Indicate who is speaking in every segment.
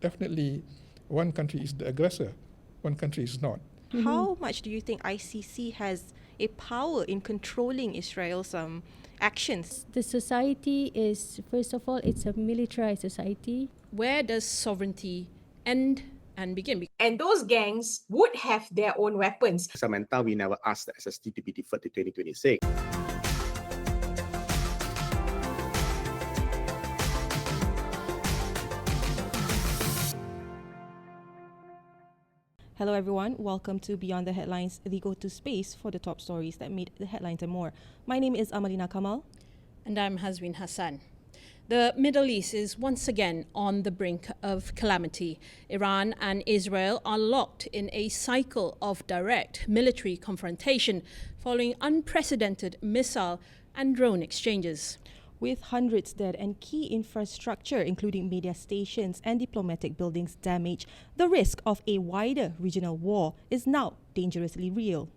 Speaker 1: definitely one country is the aggressor, one country is not.
Speaker 2: How much do you think ICC has a power in controlling Israel's actions?
Speaker 3: The society is, first of all, it's a militarized society.
Speaker 4: Where does sovereignty end and begin?
Speaker 5: And those gangs would have their own weapons.
Speaker 6: Samantha, we never asked the SST to be deferred to 2026.
Speaker 2: Hello everyone, welcome to Beyond the Headlines, the go-to space for the top stories that made the headlines and more. My name is Amalina Kamal.
Speaker 4: And I'm Hazwin Hassan. The Middle East is once again on the brink of calamity. Iran and Israel are locked in a cycle of direct military confrontation following unprecedented missile and drone exchanges.
Speaker 2: With hundreds dead and key infrastructure, including media stations and diplomatic buildings damaged, the risk of a wider regional war is now dangerously real.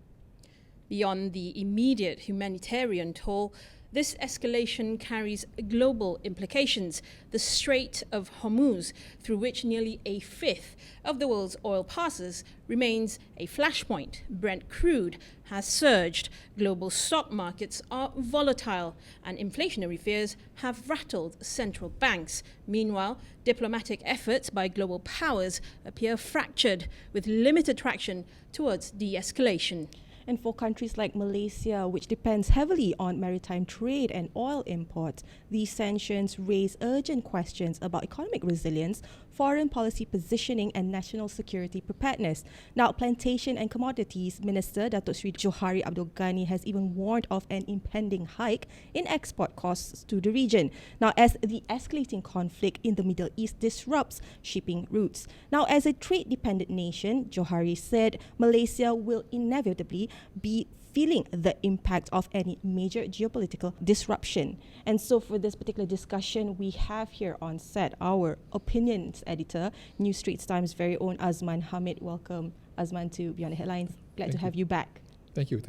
Speaker 4: Beyond the immediate humanitarian toll, this escalation carries global implications. The Strait of Hormuz, through which nearly a fifth of the world's oil passes, remains a flashpoint. Brent crude has surged. Global stock markets are volatile, and inflationary fears have rattled central banks. Meanwhile, diplomatic efforts by global powers appear fractured, with limited traction towards de-escalation.
Speaker 2: And for countries like Malaysia, which depends heavily on maritime trade and oil imports, these sanctions raise urgent questions about economic resilience, foreign policy positioning and national security preparedness. Now, Plantation and Commodities Minister Datuk Sri Johari Abdul Ghani has even warned of an impending hike in export costs to the region. Now, as the escalating conflict in the Middle East disrupts shipping routes. Now, as a trade-dependent nation, Johari said Malaysia will inevitably be feeling the impact of any major geopolitical disruption. And so for this particular discussion, we have here on set our opinions editor, New Straits Times' very own Azman Hamid. Welcome, Azman, to Beyond the Headlines. Glad to have you back.
Speaker 1: Thank you.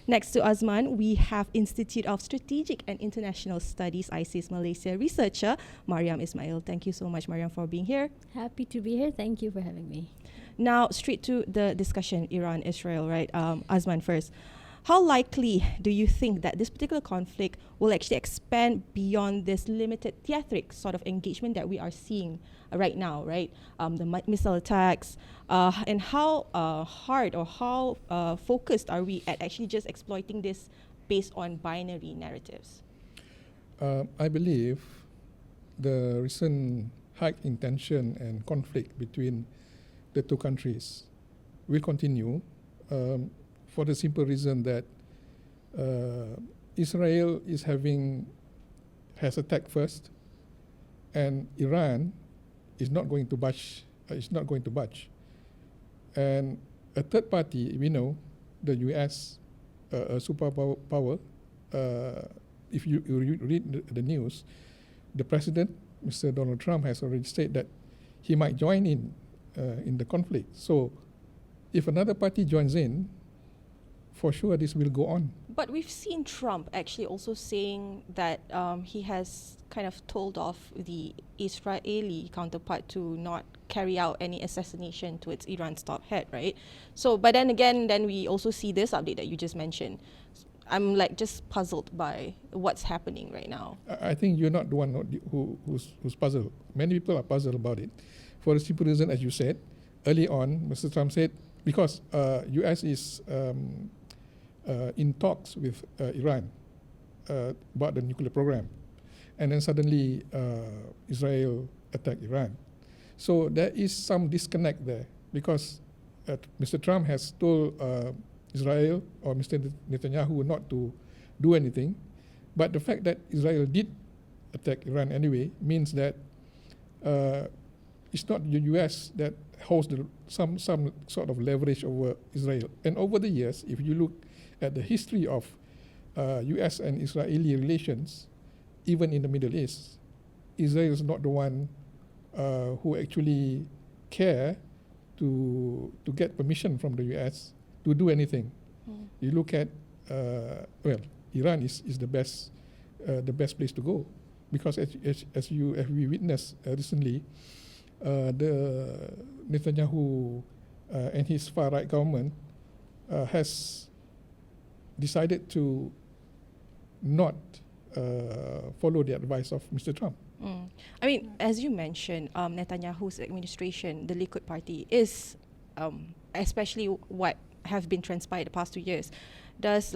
Speaker 2: Next to Azman, we have Institute of Strategic and International Studies, ISIS Malaysia researcher, Mariam Ismail. Thank you so much, Mariam, for being here.
Speaker 3: Happy to be here. Thank you for having me.
Speaker 2: Now, straight to the discussion, Iran-Israel, right? Azman first. How likely do you think that this particular conflict will actually expand beyond this limited theatric sort of engagement that we are seeing right now, right? The missile attacks, and how hard or how focused are we at actually just exploiting this based on binary narratives?
Speaker 1: I believe the recent hike in tension and conflict between the two countries will continue for the simple reason that Israel has attacked first, and Iran is not going to budge. And a third party, we know, the US, a superpower. If you read the news, the president, Mr. Donald Trump, has already said that he might join in the conflict. So if another party joins in, for sure this will go on.
Speaker 2: But we've seen Trump actually also saying that he has kind of told off the Israeli counterpart to not carry out any assassination to its Iran's top head, right? So, but then again, then we also see this update that you just mentioned. I'm just puzzled by what's happening right now.
Speaker 1: I think you're not the one who's puzzled. Many people are puzzled about it. For the simple reason, as you said, early on, Mr. Trump said, because US is in talks with Iran about the nuclear program. And then suddenly Israel attacked Iran. So there is some disconnect there because Mr. Trump has told Israel or Mr. Netanyahu not to do anything. But the fact that Israel did attack Iran anyway means that it's not the US that holds some sort of leverage over Israel. And over the years, if you look at the history of US and Israeli relations, even in the Middle East, Israel is not the one who actually care to get permission from the US to do anything. You look at, Iran is the best place to go, because as we witnessed recently, the Netanyahu and his far-right government has decided to not follow the advice of Mr. Trump.
Speaker 2: I mean, as you mentioned, Netanyahu's administration, the Likud party, is especially what have been transpired the past 2 years, does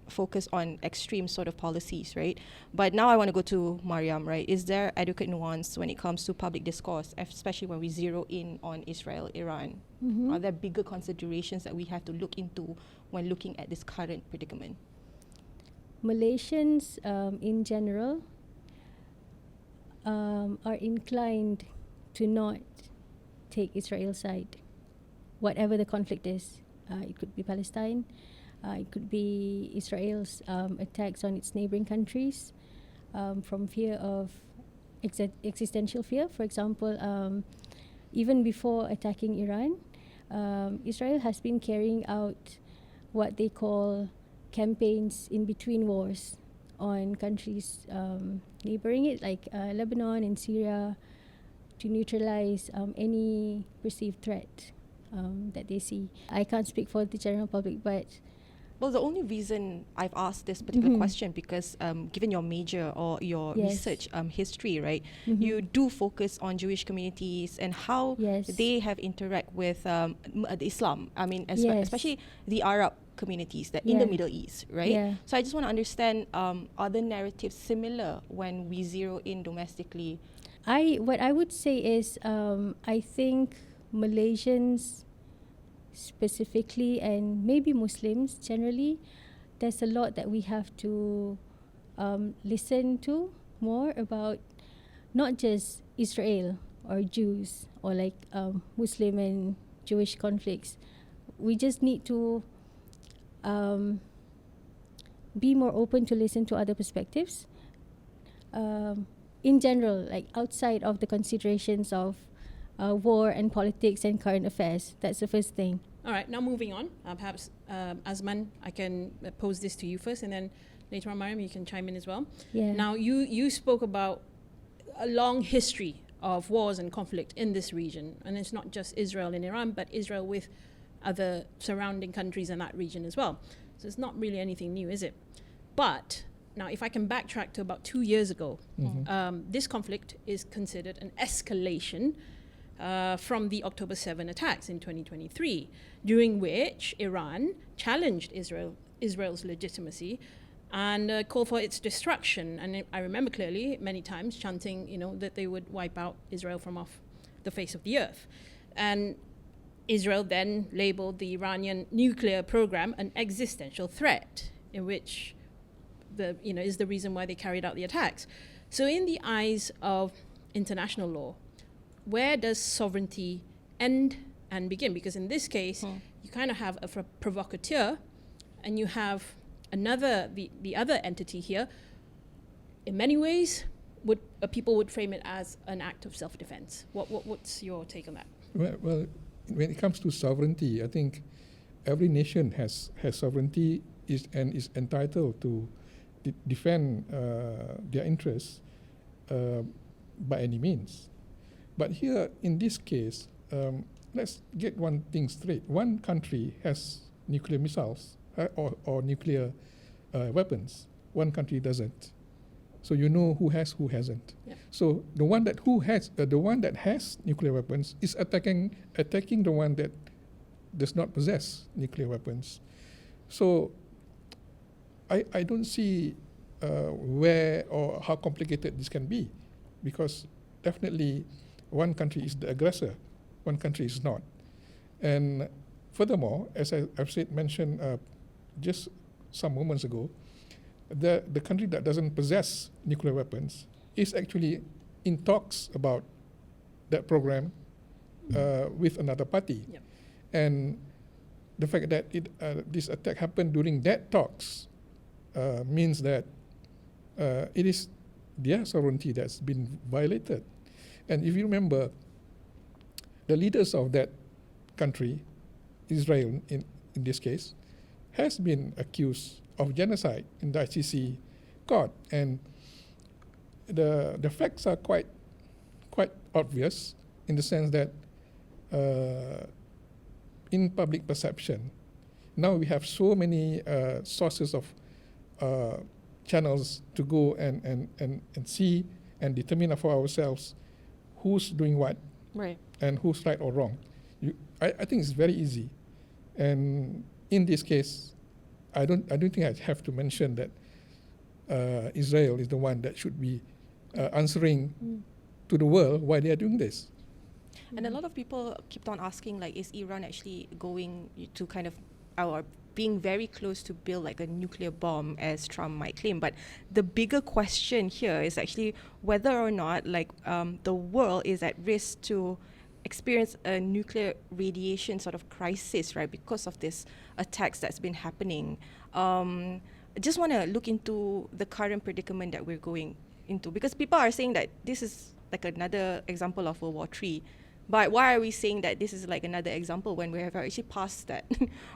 Speaker 2: focus on extreme sort of policies, right? But now I want to go to Mariam, right? Is there adequate nuance when it comes to public discourse, especially when we zero in on Israel, Iran? Are there bigger considerations that we have to look into when looking at this current predicament?
Speaker 3: Malaysians in general are inclined to not take Israel's side, whatever the conflict is. It could be Palestine, it could be Israel's attacks on its neighboring countries, from fear of existential fear. For example, even before attacking Iran, Israel has been carrying out what they call campaigns in between wars on countries neighboring it, like Lebanon and Syria, to neutralize any perceived threat that they see. I can't speak for the general public, but
Speaker 2: Well, the only reason I've asked this particular question because given your major or your research history, right, you do focus on Jewish communities and how they have interact with Islam. I mean, especially the Arab communities that in the Middle East, right? So I just want to understand, are the narratives similar when we zero in domestically?
Speaker 3: What I would say is I think Malaysians specifically, and maybe Muslims generally, there's a lot that we have to listen to more about, not just Israel or Jews or like Muslim and Jewish conflicts. We just need to be more open to listen to other perspectives. In general, like outside of the considerations of war and politics and current affairs. That's the first thing.
Speaker 4: All right, now moving on. Perhaps, Azman, I can pose this to you first, and then later on, Mariam, you can chime in as well. Now, you spoke about a long history of wars and conflict in this region, and it's not just Israel and Iran, but Israel with other surrounding countries in that region as well. So it's not really anything new, is it? But now, if I can backtrack to about 2 years ago, this conflict is considered an escalation from the October 7 attacks in 2023, during which Iran challenged Israel's legitimacy and called for its destruction. And I remember clearly many times chanting, that they would wipe out Israel from off the face of the earth. And Israel then labeled the Iranian nuclear program an existential threat, in which is the reason why they carried out the attacks. So in the eyes of international law, where does sovereignty end and begin? Because in this case, you kind of have a provocateur, and you have the other entity here. In many ways, people would frame it as an act of self-defense. What's your take on that?
Speaker 1: Well, when it comes to sovereignty, I think every nation has sovereignty and is entitled to defend their interests by any means. But here, in this case, let's get one thing straight. One country has nuclear missiles or nuclear weapons. One country doesn't. So you know who has, who hasn't. Yep. So the one that has nuclear weapons is attacking the one that does not possess nuclear weapons. So I don't see where or how complicated this can be, because definitely one country is the aggressor, one country is not. And furthermore, as I've mentioned just some moments ago, the country that doesn't possess nuclear weapons is actually in talks about that program with another party.
Speaker 4: Yep.
Speaker 1: And the fact that this attack happened during that talks means that it is their sovereignty that's been violated. And if you remember, the leaders of that country, Israel in this case, has been accused of genocide in the ICC court. And the facts are quite quite obvious in the sense that in public perception, now we have so many sources of channels to go and see and determine for ourselves who's doing what
Speaker 2: Right.
Speaker 1: and who's right or wrong. I think it's very easy. And in this case, I don't think I have to mention that Israel is the one that should be answering to the world why they are doing this.
Speaker 2: And a lot of people kept on asking, like, is Iran actually going to kind of, or being very close to build like a nuclear bomb, as Trump might claim? But the bigger question here is actually whether or not, like, the world is at risk to experience a nuclear radiation sort of crisis, right, because of this attacks that's been happening. I just want to look into the current predicament that we're going into, because people are saying that this is like another example of World War III. But why are we saying that this is like another example when we have actually passed that?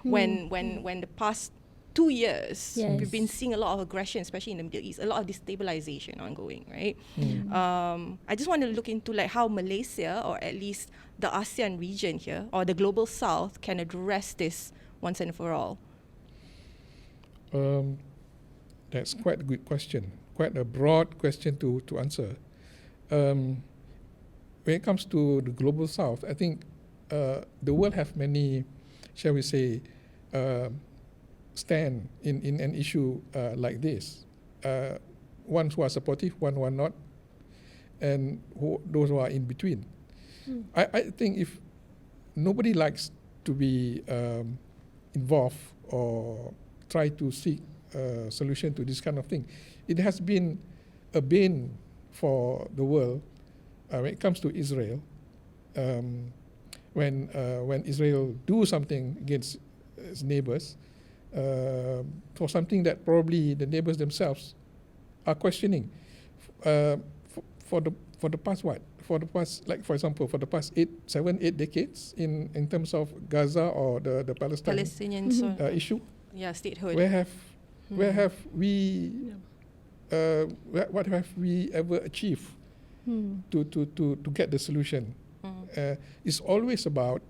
Speaker 2: when the past 2 years,
Speaker 3: Yes.
Speaker 2: we've been seeing a lot of aggression, especially in the Middle East, a lot of destabilization ongoing, right? I just want to look into like how Malaysia, or at least the ASEAN region here, or the global South, can address this once and for all.
Speaker 1: That's quite a good question, quite a broad question to answer. When it comes to the global South, I think the world have many, shall we say, stand in an issue like this. Ones who are supportive, one who are not, and those who are in between. I think if nobody likes to be involved or try to seek a solution to this kind of thing, it has been a bane for the world when it comes to Israel. When Israel do something against its neighbors, for something that probably the neighbors themselves are questioning. For the past what? For the past, like for example, for the past 7-8 decades in terms of Gaza or the
Speaker 2: Palestinian
Speaker 1: issue,
Speaker 2: statehood.
Speaker 1: where have we what have we ever achieved to get the solution? It's always about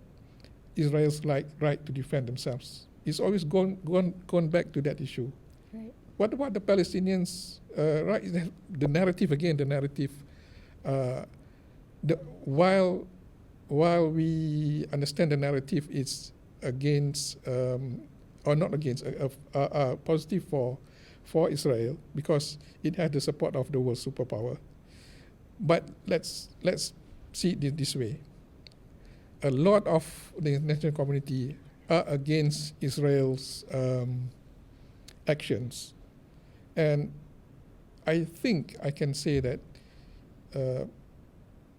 Speaker 1: Israel's right to defend themselves. It's always gone back to that issue.
Speaker 3: Right.
Speaker 1: What about the Palestinians? Right, the narrative again. The narrative. While we understand the narrative is against or not against, positive for Israel because it had the support of the world superpower. But let's see it this way. A lot of the international community are against Israel's actions, and I think I can say that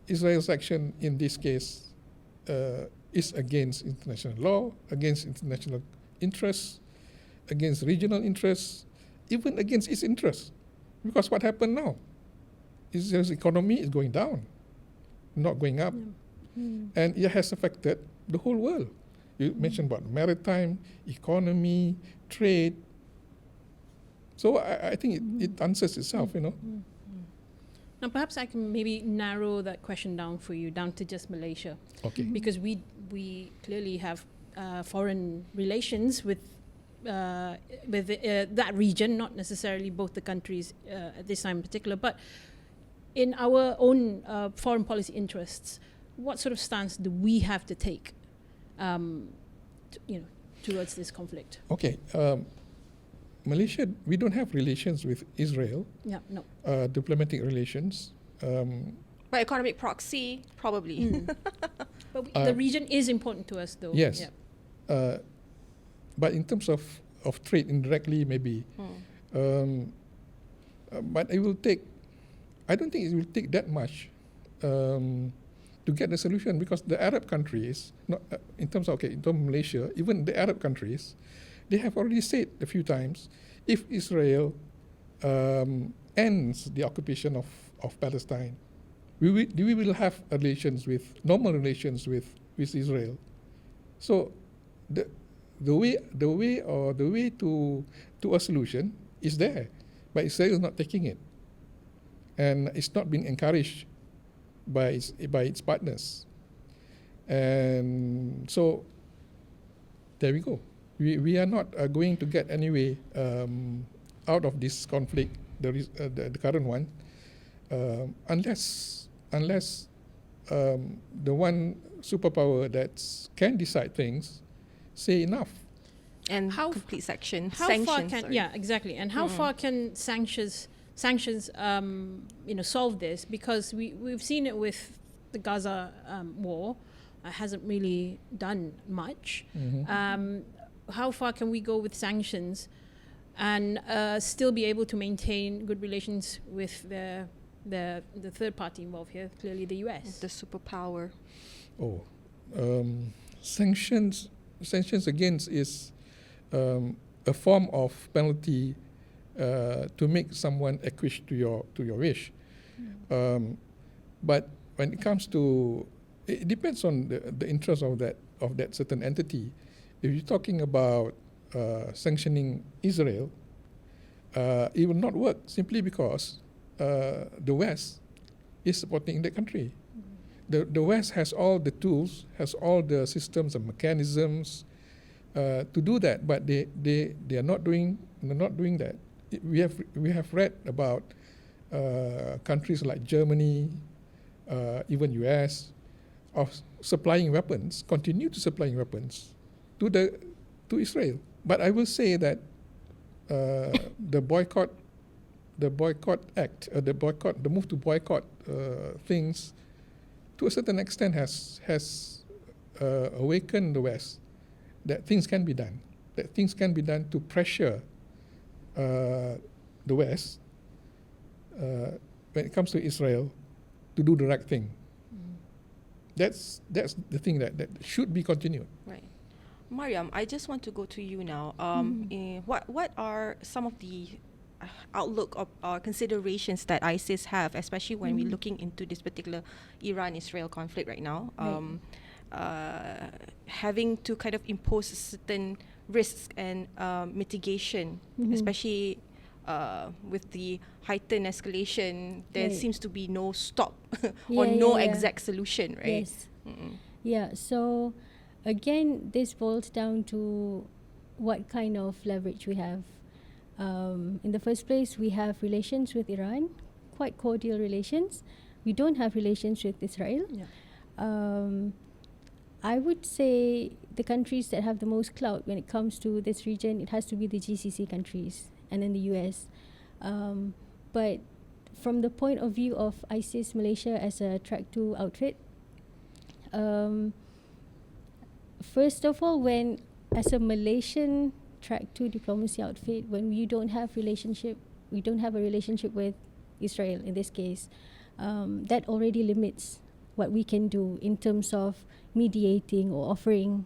Speaker 1: Israel's action in this case is against international law, against international interests, against regional interests, even against its interests. Because what happened now? Israel's economy is going down, not going up. And it has affected the whole world. You mentioned about maritime, economy, trade. So I think it answers itself, you know.
Speaker 4: Now, perhaps I can maybe narrow that question down for you, down to just Malaysia.
Speaker 1: Okay.
Speaker 4: Because we clearly have foreign relations with that region, not necessarily both the countries at this time in particular, but in our own foreign policy interests, what sort of stance do we have to take, towards this conflict?
Speaker 1: Okay. Malaysia, we don't have relations with Israel.
Speaker 4: Yeah, no.
Speaker 1: Diplomatic relations.
Speaker 2: By economic proxy, probably.
Speaker 4: But the region is important to us, though.
Speaker 1: Yes.
Speaker 4: Yeah.
Speaker 1: But in terms of trade, indirectly, maybe. But it will take, I don't think it will take that much to get the solution, because the Arab countries, not in terms of Malaysia, even the Arab countries, they have already said a few times, if Israel ends the occupation of Palestine, we will have normal relations with Israel. So the way to a solution is there, but Israel is not taking it, and it's not being encouraged by its partners. And so there we go. We are not going to get anyway out of this conflict, the current one, unless the one superpower that can decide things say enough.
Speaker 2: And
Speaker 4: How-
Speaker 2: complete section.
Speaker 4: How
Speaker 2: sanctions,
Speaker 4: far can
Speaker 2: sorry.
Speaker 4: yeah exactly, and how far can sanctions solve this? Because we've seen it with the Gaza war, hasn't really done much. How far can we go with sanctions and still be able to maintain good relations with the third party involved here, clearly the US?
Speaker 2: The superpower.
Speaker 1: Sanctions against is a form of penalty to make someone acquiesce to your wish. But when it comes to, it depends on the interest of that certain entity. If you're talking about sanctioning Israel, it will not work simply because the West is supporting the country. The West has all the tools, has all the systems and mechanisms to do that, but they are not doing that. We have read about countries like Germany, even US, of supplying weapons, continue to supplying weapons to Israel. But I will say that the boycott act, the move to boycott things, to a certain extent has awakened the West that things can be done. That things can be done to pressure the West when it comes to Israel to do the right thing. That's the thing that should be continued.
Speaker 2: Right. Mariam, I just want to go to you now. What are some of the outlook or considerations that ISIS have, especially when we're looking into this particular Iran-Israel conflict right now? Having to kind of impose certain risks and mitigation, especially with the heightened escalation, there seems to be no stop or no exact solution, right?
Speaker 3: Yes. Yeah, so again, this boils down to what kind of leverage we have. In the first place, we have relations with Iran, quite cordial relations. We don't have relations with Israel. I would say the countries that have the most clout when it comes to this region, it has to be the GCC countries and then the US. But from the point of view of ISIS Malaysia as a track 2 outfit, first of all, when as a Malaysian track 2 diplomacy outfit, when we don't have a relationship with Israel in this case, that already limits what we can do in terms of mediating or offering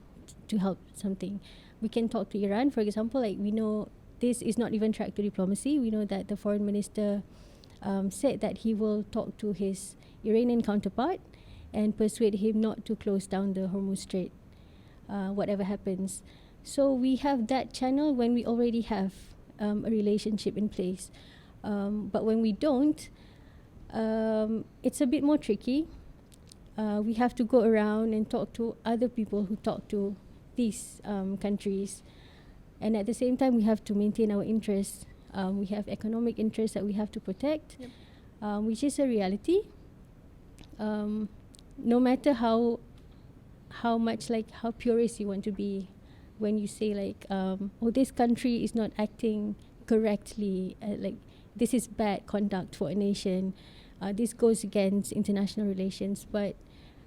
Speaker 3: to help something. We can talk to Iran, for example, like we know this is not even track 2 diplomacy. We know that the foreign minister said that he will talk to his Iranian counterpart and persuade him not to close down the Hormuz Strait, whatever happens. So we have that channel when we already have a relationship in place. But when we don't, it's a bit more tricky. We have to go around and talk to other people who talk to these countries. And at the same time, we have to maintain our interests. We have economic interests that we have to protect, which is a reality. No matter how much, like, how purist you want to be, when you say like, oh, this country is not acting correctly, like this is bad conduct for a nation, this goes against international relations. But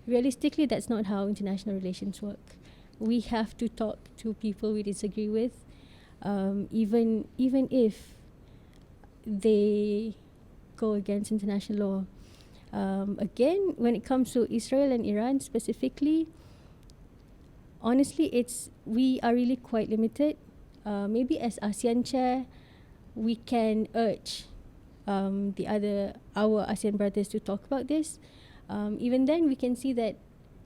Speaker 3: realistically, that's not how international relations work. We have to talk to people we disagree with, even if they go against international law. Again, when it comes to Israel and Iran specifically, honestly, we are really quite limited. Maybe as ASEAN chair, we can urge our ASEAN brothers to talk about this. Even then, we can see that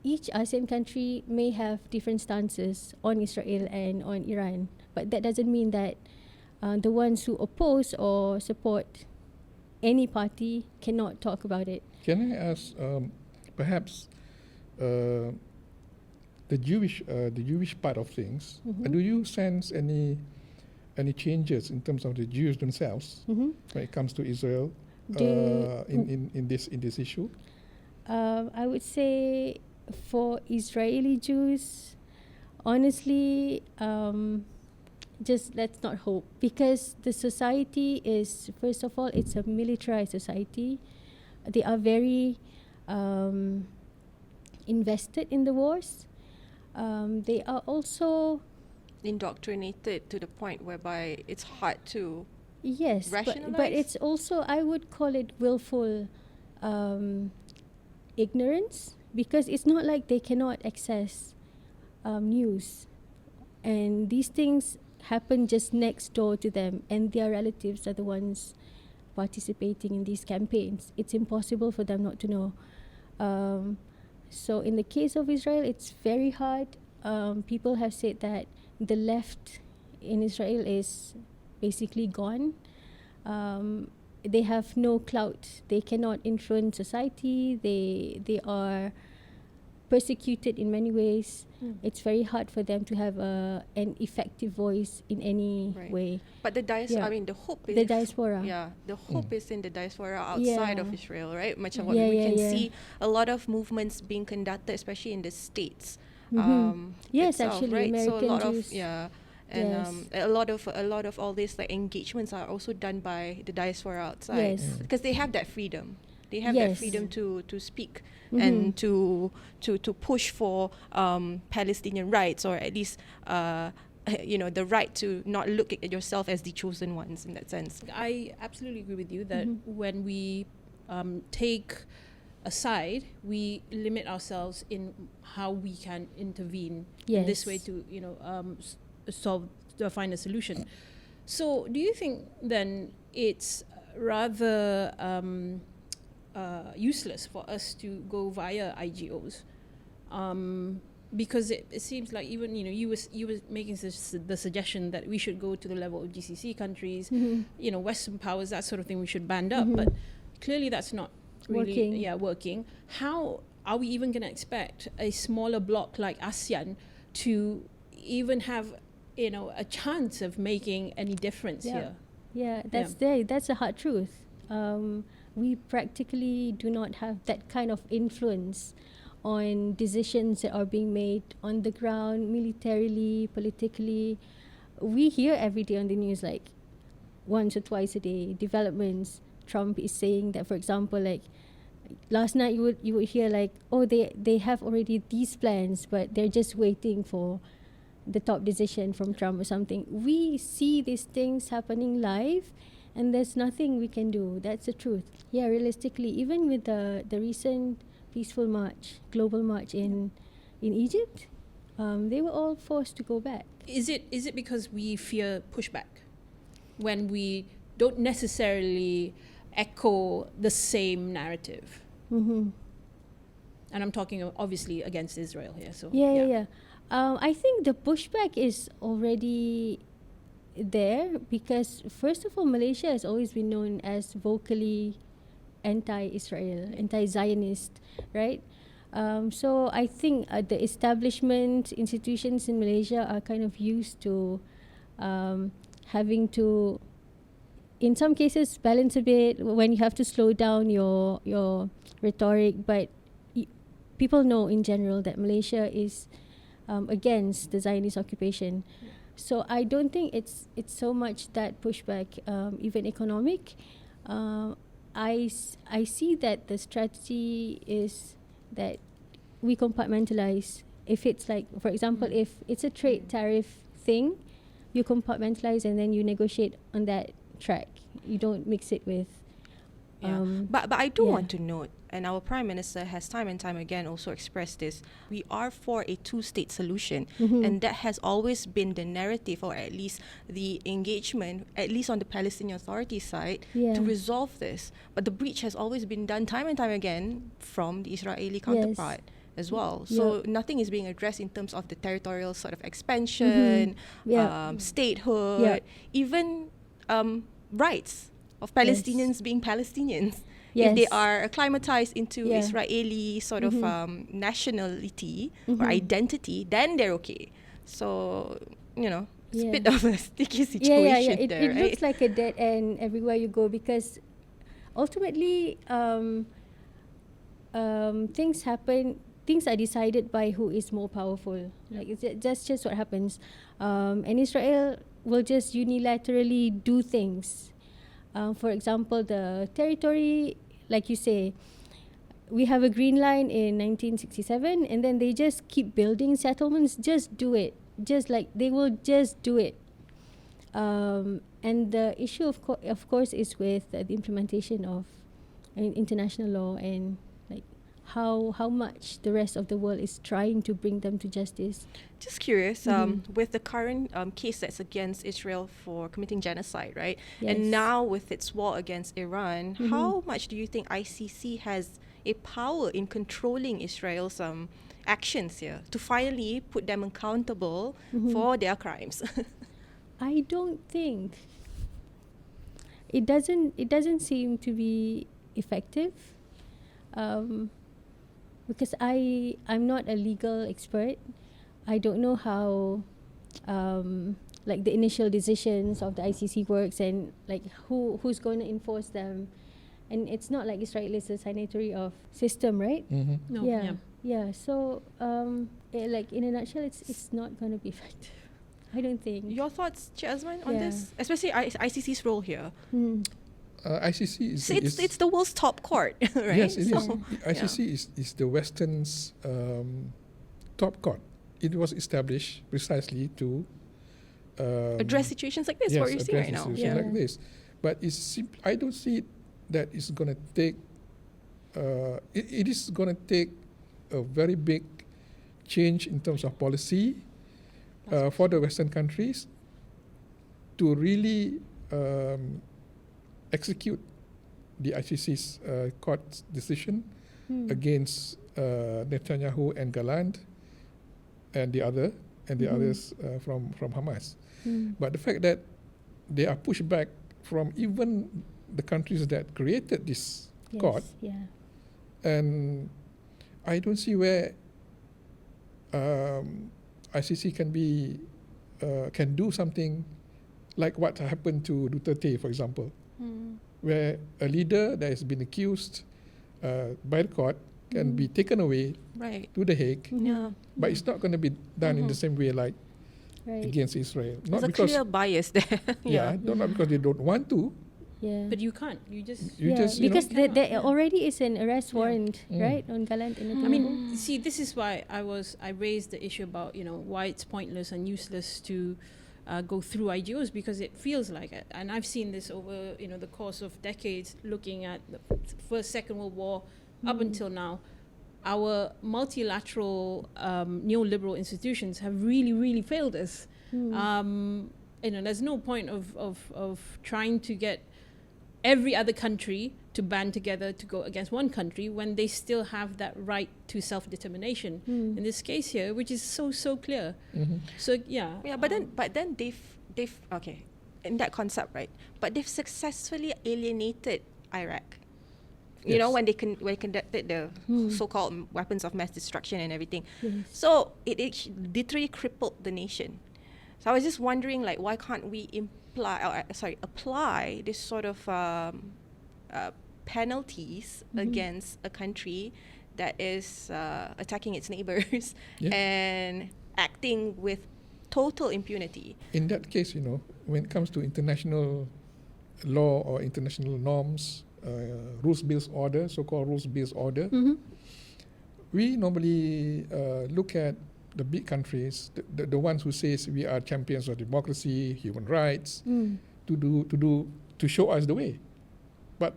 Speaker 3: each ASEAN country may have different stances on Israel and on Iran, but that doesn't mean that the ones who oppose or support any party cannot talk about it.
Speaker 1: Can I ask, perhaps the Jewish part of things. Do you sense any changes in terms of the Jews themselves when it comes to Israel in this issue?
Speaker 3: I would say for Israeli Jews, honestly, just let's not hope, because the society is, first of all, it's a militarized society. They are very invested in the wars. They are also
Speaker 2: Indoctrinated to the point whereby it's hard to
Speaker 3: yes, but
Speaker 2: rationalize?
Speaker 3: it's also, I would call it willful ignorance, because it's not like they cannot access news, and these things happen just next door to them, and their relatives are the ones participating in these campaigns. It's impossible for them not to know. So in the case of Israel, it's very hard. People have said that the left in Israel is basically gone. They have no clout. They cannot influence society. They are persecuted in many ways. It's very hard for them to have an effective voice in any
Speaker 2: Right.
Speaker 3: way.
Speaker 2: But the
Speaker 3: Yeah.
Speaker 2: I mean, the hope is
Speaker 3: The diaspora.
Speaker 2: Yeah, the hope is in the diaspora outside of
Speaker 3: Yeah.
Speaker 2: Israel, right? Macam
Speaker 3: Yeah,
Speaker 2: we
Speaker 3: yeah,
Speaker 2: can
Speaker 3: yeah.
Speaker 2: see a lot of movements being conducted, especially in the States.
Speaker 3: Yes,
Speaker 2: itself,
Speaker 3: actually,
Speaker 2: right? So a
Speaker 3: American
Speaker 2: lot
Speaker 3: Jews.
Speaker 2: of and
Speaker 3: Yes.
Speaker 2: a lot of all these like engagements are also done by the diaspora outside
Speaker 3: Yes.
Speaker 2: because they have that freedom. They have that
Speaker 3: Yes.
Speaker 2: freedom to speak and to push for Palestinian rights, or at least the right to not look at yourself as the chosen ones in that sense.
Speaker 4: I absolutely agree with you that when we take a side, we limit ourselves in how we can intervene in this way
Speaker 3: Yes.
Speaker 4: to find a solution. So do you think then it's rather useless for us to go via IGOs? Because it seems like even you were making the suggestion that we should go to the level of GCC countries, Western powers, that sort of thing, we should band up, but clearly that's not really working. How are we even going to expect a smaller bloc like ASEAN to even have a chance of making any difference here?
Speaker 3: Yeah, that's a hard truth. We practically do not have that kind of influence on decisions that are being made on the ground, militarily, politically. We hear every day on the news, like once or twice a day, developments. Trump is saying that, for example, like last night you would hear like, oh, they have already these plans, but they're just waiting for the top decision from Trump or something. We see these things happening live, and there's nothing we can do. That's the truth. Yeah, realistically, even with the recent peaceful march, global march in Egypt, they were all forced to go back.
Speaker 4: Is it because we fear pushback when we don't necessarily echo the same narrative? And I'm talking obviously against Israel here. So
Speaker 3: Yeah. I think the pushback is already there because, first of all, Malaysia has always been known as vocally anti-Israel, anti-Zionist, right? So I think the establishment institutions in Malaysia are kind of used to having to, in some cases, balance a bit when you have to slow down your rhetoric. But people know in general that Malaysia is against the Zionist occupation. So I don't think it's so much that pushback, even economic. I see that the strategy is that we compartmentalize. If it's like, for example, if it's a trade tariff thing, you compartmentalize and then you negotiate on that track. You don't mix it with.
Speaker 2: But I do want to note, and our Prime Minister has time and time again also expressed this, we are for a two-state solution, and that has always been the narrative, or at least the engagement, at least on the Palestinian Authority side, to resolve this. But the breach has always been done time and time again from the Israeli counterpart as well. So nothing is being addressed in terms of the territorial sort of expansion, statehood, even rights of Palestinians being Palestinians. if they
Speaker 3: Yes.
Speaker 2: are acclimatized into
Speaker 3: Yeah.
Speaker 2: Israeli sort of nationality or
Speaker 3: Mhm.
Speaker 2: identity, then they're okay. So, it's a bit
Speaker 3: Yeah.
Speaker 2: of a sticky
Speaker 3: Yeah.
Speaker 2: situation
Speaker 3: It,
Speaker 2: there,
Speaker 3: it
Speaker 2: right?
Speaker 3: looks like a dead end everywhere you go because ultimately things happen. Things are decided by who is more powerful. Like that's just what happens, and Israel will just unilaterally do things. For example, the territory, like you say, we have a green line in 1967, and then they just keep building settlements. Just do it. Just like they will just do it. And the issue, of course, is with the implementation of international law and like how much the rest of the world is trying to bring them to justice.
Speaker 2: Just curious,
Speaker 3: Mhm.
Speaker 2: with the current case that's against Israel for committing genocide, right?
Speaker 3: Yes.
Speaker 2: And now with its war against Iran,
Speaker 3: Mhm.
Speaker 2: how much do you think ICC has a power in controlling Israel's actions here to finally put them accountable
Speaker 3: Mhm.
Speaker 2: for their crimes?
Speaker 3: I don't think it doesn't seem to be effective, because I'm not a legal expert. I don't know how like the initial decisions of the ICC works and like who's going to enforce them. And it's not like Israel is a signatory of system, right?
Speaker 1: Mm-hmm.
Speaker 4: No,
Speaker 3: Yeah. So like in a nutshell, it's not going to be effective. I don't think.
Speaker 2: Your thoughts, Jasmine, on
Speaker 3: Yeah.
Speaker 2: this? Especially ICC's role here.
Speaker 3: Hmm.
Speaker 1: ICC is,
Speaker 2: So it's the world's top court, right?
Speaker 1: yes, it is.
Speaker 2: So,
Speaker 1: ICC is the Western's top court. It was established precisely to
Speaker 2: address situations like this,
Speaker 1: yes,
Speaker 2: what you're seeing right
Speaker 1: address
Speaker 2: now.
Speaker 1: a situation
Speaker 3: Yeah.
Speaker 1: like this. But I don't see it that it's going to take. It is going to take a very big change in terms of policy for the Western countries to really execute the ICC's court's decision against Netanyahu and Gallant and the others from Hamas. But the fact that they are pushed back from even the countries that created this court,
Speaker 3: Yeah.
Speaker 1: and I don't see where ICC can do something like what happened to Duterte, for example, where a leader that has been accused by the court can be taken away
Speaker 2: Right.
Speaker 1: to The Hague,
Speaker 2: Yeah.
Speaker 1: but it's not going to be done in the same way like
Speaker 3: Right.
Speaker 1: against Israel.
Speaker 2: There's
Speaker 1: Not
Speaker 2: a
Speaker 1: because
Speaker 2: clear bias there.
Speaker 1: not because they don't want to.
Speaker 3: Yeah.
Speaker 4: But you can't. You just.
Speaker 1: You just
Speaker 3: because there
Speaker 4: cannot,
Speaker 3: already is an arrest
Speaker 4: Yeah.
Speaker 3: warrant,
Speaker 1: Mm.
Speaker 3: right, on Gallant and
Speaker 4: I
Speaker 3: Netanyahu.
Speaker 4: mean, see, this is why I raised the issue about why it's pointless and useless to go through IGOs, because it feels like it, and I've seen this over the course of decades, looking at the First, Second World War up until now. Our multilateral neoliberal institutions have really failed us. There's no point of trying to get every other country to band together to go against one country when they still have that right to self-determination. In this case here, which is so clear. So yeah.
Speaker 2: Yeah, but then they've okay, in that concept, right? But they've successfully alienated Iraq. You know,
Speaker 1: Yes.
Speaker 2: when they conducted the so-called weapons of mass destruction and everything.
Speaker 3: Yes.
Speaker 2: So it literally crippled the nation. So I was just wondering, like, why can't we apply this sort of penalties against a country that is attacking its neighbors and acting with total impunity?
Speaker 1: In that case, when it comes to international law or international norms, rules-based order, so-called rules-based order, we normally look at the big countries, the ones who says we are champions of democracy, human rights, to show us the way. But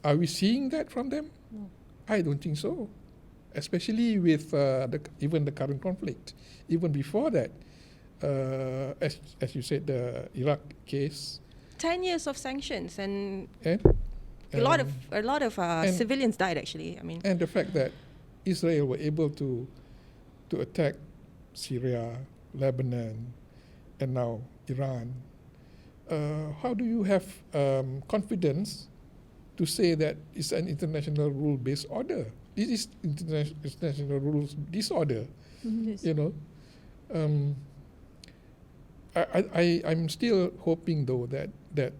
Speaker 1: are we seeing that from them?
Speaker 3: No.
Speaker 1: I don't think so. Especially with even the current conflict. Even before that, as you said, the Iraq case.
Speaker 2: 10 years of sanctions and
Speaker 1: And,
Speaker 2: a lot of
Speaker 1: and-
Speaker 2: civilians died, actually. I mean,
Speaker 1: and the fact that Israel were able to attack Syria, Lebanon, and now Iran. How do you have confidence to say that it's an international rule-based order. It is international rules disorder. You know, I'm still hoping though that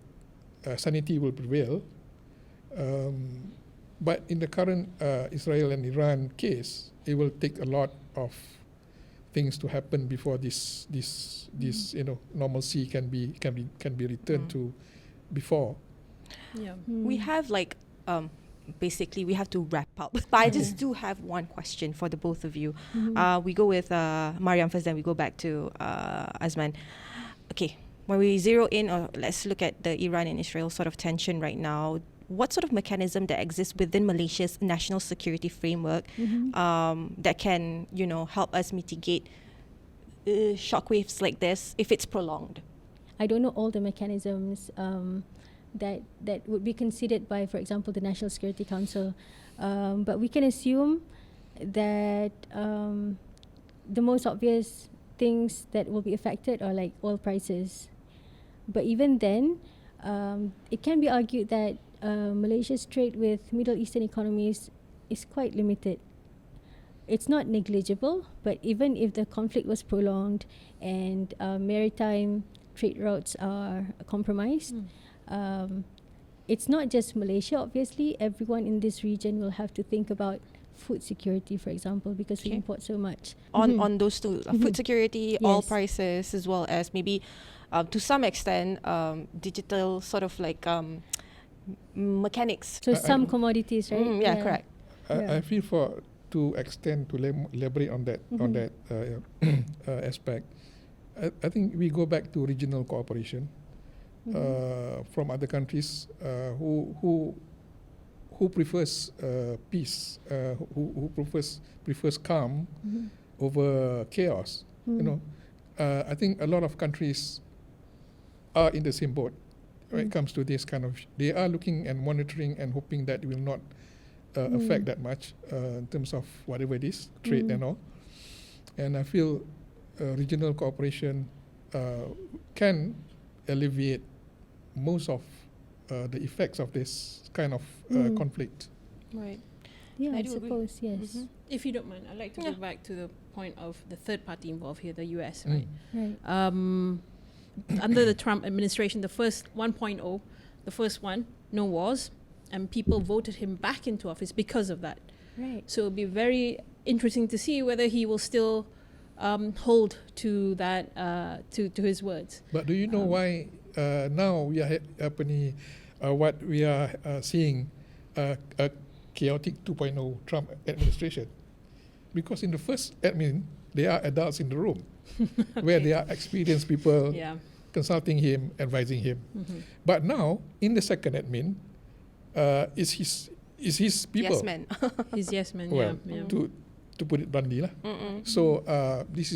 Speaker 1: sanity will prevail. But in the current Israel and Iran case, it will take a lot of things to happen before this normalcy can be returned to before.
Speaker 4: Yeah.
Speaker 2: We have basically we have to wrap up. But I just do have one question for the both of you. We go with Mariam first, then we go back to Azman. Okay, when we zero in, or let's look at the Iran and Israel sort of tension right now, what sort of mechanism that exists within Malaysia's national security framework that can, help us mitigate shockwaves like this if it's prolonged?
Speaker 3: I don't know all the mechanisms that would be considered by, for example, the National Security Council. But we can assume that the most obvious things that will be affected are like oil prices. But even then, it can be argued that Malaysia's trade with Middle Eastern economies is quite limited. It's not negligible, but even if the conflict was prolonged and maritime trade routes are compromised, it's not just Malaysia, obviously. Everyone in this region will have to think about food security, for example, because we import so much.
Speaker 2: On those two, food security, oil
Speaker 3: Yes.
Speaker 2: prices, as well as maybe to some extent digital sort of mechanics.
Speaker 3: So some commodities, right?
Speaker 2: Yeah, correct.
Speaker 1: I feel to extend to elaborate on that aspect. I think we go back to regional cooperation from other countries who prefers peace, who prefers calm over chaos. I think a lot of countries are in the same boat when it comes to this kind of. They are looking and monitoring and hoping that it will not affect that much in terms of whatever it is, trade and all. And I feel regional cooperation can alleviate most of the effects of this kind of conflict.
Speaker 2: Right.
Speaker 3: Yeah,
Speaker 2: I
Speaker 3: I
Speaker 2: do agree.
Speaker 3: suppose, yes.
Speaker 4: If you don't mind, I'd like to go back to the point of the third party involved here, the US, right?
Speaker 3: Right.
Speaker 4: Under the Trump administration, the first 1.0, the first one, no wars, and people voted him back into office because of that.
Speaker 3: Right.
Speaker 4: So it'll be very interesting to see whether he will still hold to that, to his words.
Speaker 1: But do you know why now we are happening, what we are seeing a chaotic 2.0 Trump administration? Because in the first admin, there are adults in the room where there are experienced people consulting him, advising him. But now, in the second admin, is his people.
Speaker 2: Yes, man.
Speaker 4: He's yes man.
Speaker 1: Well,
Speaker 4: yeah.
Speaker 1: to put it bluntly, lah. So this